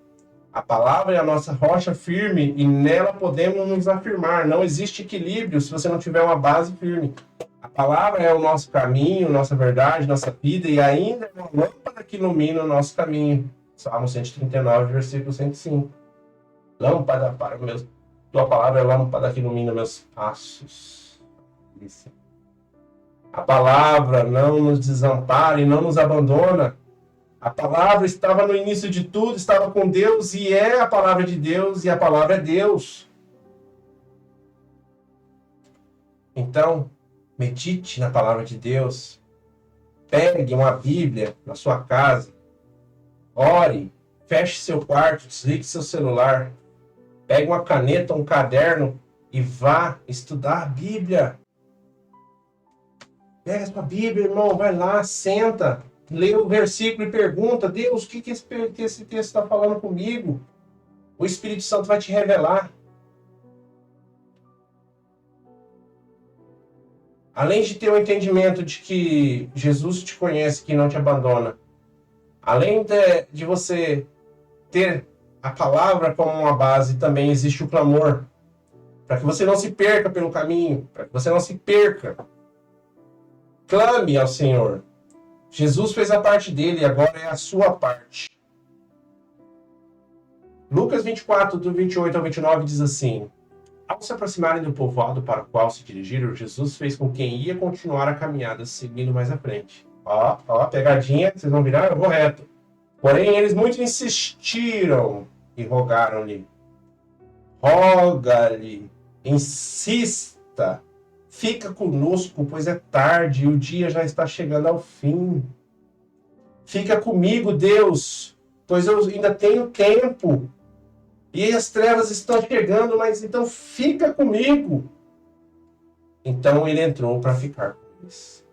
A palavra é a nossa rocha firme e nela podemos nos afirmar. Não existe equilíbrio se você não tiver uma base firme. A palavra é o nosso caminho, nossa verdade, nossa vida e ainda é uma lâmpada que ilumina o nosso caminho. Salmo 139, versículo 105. Lâmpada para meus... Tua palavra é lâmpada que ilumina meus passos. Isso. A palavra não nos desampara e não nos abandona. A palavra estava no início de tudo, estava com Deus e é a palavra de Deus e a palavra é Deus. Então, medite na palavra de Deus. Pegue uma Bíblia na sua casa. Ore. Feche seu quarto, desligue seu celular. Pegue uma caneta, um caderno e vá estudar a Bíblia. Pega a sua Bíblia, irmão, vai lá, senta, lê o versículo e pergunta: Deus, o que esse texto está falando comigo? O Espírito Santo vai te revelar. Além de ter o entendimento de que Jesus te conhece, que não te abandona, além de você ter a palavra como uma base, também existe o clamor, para que você não se perca pelo caminho, para que você não se perca. Clame ao Senhor. Jesus fez a parte dele, agora é a sua parte. Lucas 24, do 28 ao 29 diz assim: ao se aproximarem do povoado para o qual se dirigiram, Jesus fez com quem ia continuar a caminhada, seguindo mais à frente. Ó, pegadinha, vocês vão virar, eu vou reto. Porém, eles muito insistiram e rogaram-lhe: roga-lhe, insista, fica conosco, pois é tarde e o dia já está chegando ao fim. Fica comigo, Deus, pois eu ainda tenho tempo. E as trevas estão chegando, mas então fica comigo. Então ele entrou para ficar com eles.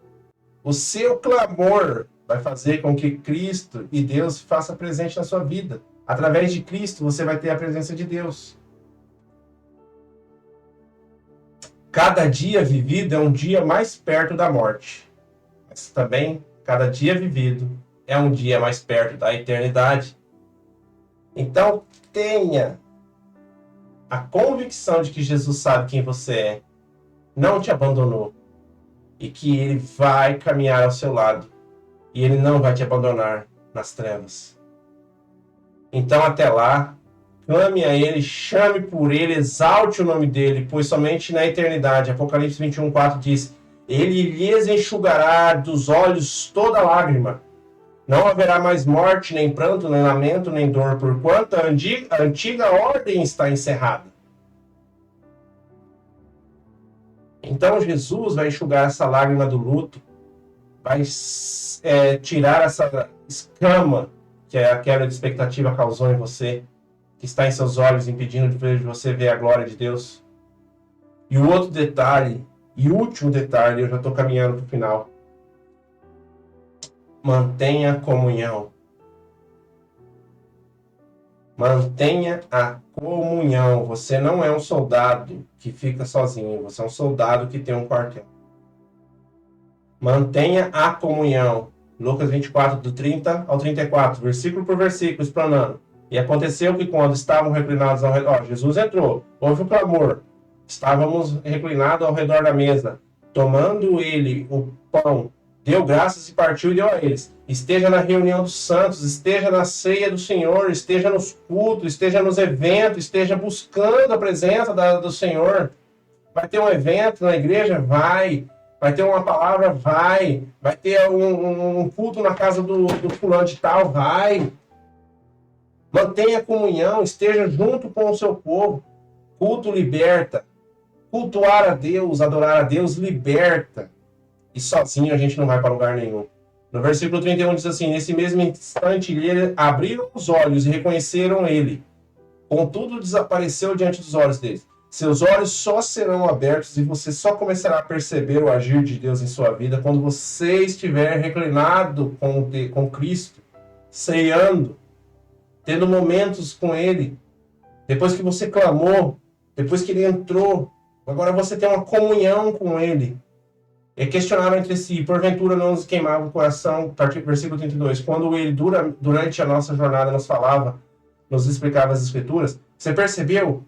O seu clamor vai fazer com que Cristo e Deus se façam presente na sua vida. Através de Cristo você vai ter a presença de Deus. Cada dia vivido é um dia mais perto da morte. Mas também, cada dia vivido é um dia mais perto da eternidade. Então, tenha a convicção de que Jesus sabe quem você é, não te abandonou e que Ele vai caminhar ao seu lado e Ele não vai te abandonar nas trevas. Então, até lá, clame a Ele, chame por Ele, exalte o nome dEle, pois somente na eternidade, Apocalipse 21:4 diz, Ele lhes enxugará dos olhos toda lágrima. Não haverá mais morte, nem pranto, nem lamento, nem dor, porquanto a antiga ordem está encerrada. Então Jesus vai enxugar essa lágrima do luto, vai tirar essa escama que a quebra de expectativa causou em você, que está em seus olhos, impedindo de você ver a glória de Deus. E o outro detalhe, e último detalhe, eu já estou caminhando para o final. Mantenha a comunhão. Mantenha a comunhão. Você não é um soldado que fica sozinho. Você é um soldado que tem um quartel. Mantenha a comunhão. Lucas 24, do 30 ao 34, versículo por versículo, explanando. E aconteceu que quando estavam reclinados ao redor, Jesus entrou, houve o clamor. Estávamos reclinados ao redor da mesa. Tomando ele o pão, deu graças e partiu e deu a eles. Esteja na reunião dos santos, esteja na ceia do Senhor, esteja nos cultos, esteja nos eventos, esteja buscando a presença do Senhor. Vai ter um evento na igreja? Vai ter uma palavra? Vai ter um culto na casa do fulano de tal? Vai. Mantenha a comunhão, esteja junto com o seu povo. Culto liberta. Cultuar a Deus, adorar a Deus, liberta. E sozinho a gente não vai para lugar nenhum. No versículo 31 diz assim, nesse mesmo instante eles abriram os olhos e reconheceram ele. Contudo, desapareceu diante dos olhos deles. Seus olhos só serão abertos e você só começará a perceber o agir de Deus em sua vida quando você estiver reclinado com Cristo, ceando, tendo momentos com Ele. Depois que você clamou, depois que Ele entrou, agora você tem uma comunhão com Ele. E questionaram entre si, porventura não nos queimava o coração, versículo 32, quando Ele, durante a nossa jornada, nos falava, nos explicava as Escrituras. Você percebeu?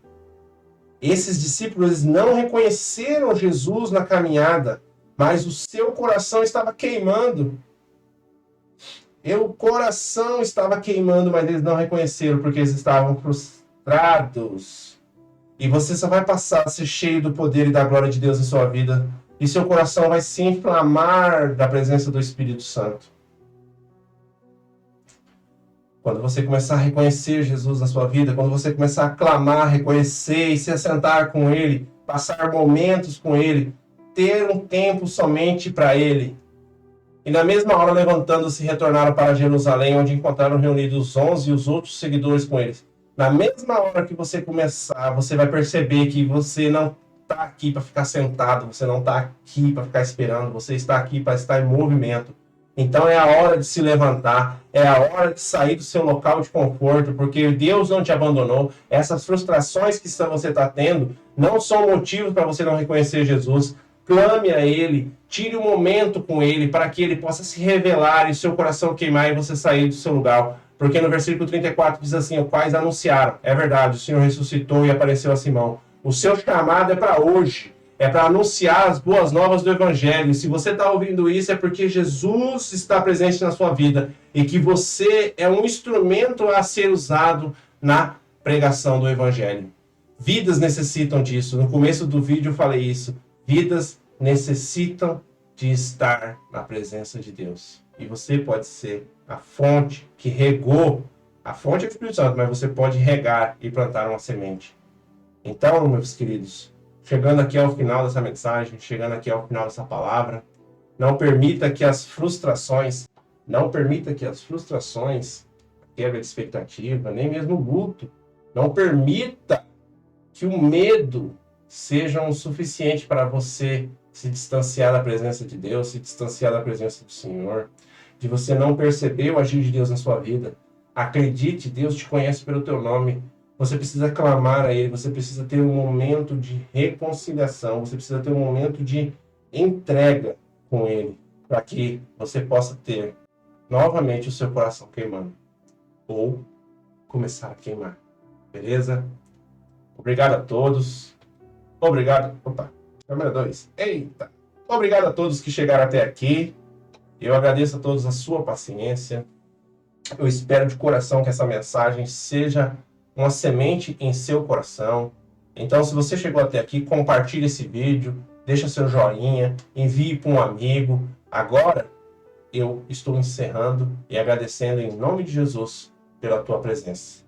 Esses discípulos não reconheceram Jesus na caminhada, mas o seu coração estava queimando. O coração estava queimando, mas eles não reconheceram, porque eles estavam frustrados. E você só vai passar a ser cheio do poder e da glória de Deus em sua vida, e seu coração vai se inflamar da presença do Espírito Santo. Quando você começar a reconhecer Jesus na sua vida, quando você começar a clamar, reconhecer e se assentar com Ele, passar momentos com Ele, ter um tempo somente para Ele. E na mesma hora, levantando-se, retornaram para Jerusalém, onde encontraram reunidos os 11 e os outros seguidores com eles. Na mesma hora que você começar, você vai perceber que você não está aqui para ficar sentado, você não está aqui para ficar esperando, você está aqui para estar em movimento. Então é a hora de se levantar, é a hora de sair do seu local de conforto, porque Deus não te abandonou. Essas frustrações que você está tendo não são motivos para você não reconhecer Jesus. Clame a Ele, tire um momento com Ele, para que Ele possa se revelar e seu coração queimar e você sair do seu lugar. Porque no versículo 34 diz assim, os quais anunciaram, é verdade, o Senhor ressuscitou e apareceu a Simão. O seu chamado é para hoje. É para anunciar as boas novas do Evangelho. Se você está ouvindo isso, é porque Jesus está presente na sua vida e que você é um instrumento a ser usado na pregação do Evangelho. Vidas necessitam disso. No começo do vídeo eu falei isso. Vidas necessitam de estar na presença de Deus. E você pode ser a fonte que regou. A fonte é o Espírito Santo, mas você pode regar e plantar uma semente. Então, meus queridos, chegando aqui ao final dessa mensagem, chegando aqui ao final dessa palavra, não permita que as frustrações, quebra de expectativa, nem mesmo o luto, não permita que o medo seja o suficiente para você se distanciar da presença de Deus, se distanciar da presença do Senhor, de você não perceber o agir de Deus na sua vida. Acredite, Deus te conhece pelo teu nome. Você precisa clamar a Ele, você precisa ter um momento de reconciliação, você precisa ter um momento de entrega com Ele, para que você possa ter novamente o seu coração queimando, ou começar a queimar, beleza? Obrigado a todos, obrigado, opa, câmera 2, eita! Obrigado a todos que chegaram até aqui, eu agradeço a todos a sua paciência, eu espero de coração que essa mensagem seja uma semente em seu coração. Então, se você chegou até aqui, compartilhe esse vídeo, deixa seu joinha, envie para um amigo. Agora, eu estou encerrando e agradecendo em nome de Jesus pela tua presença.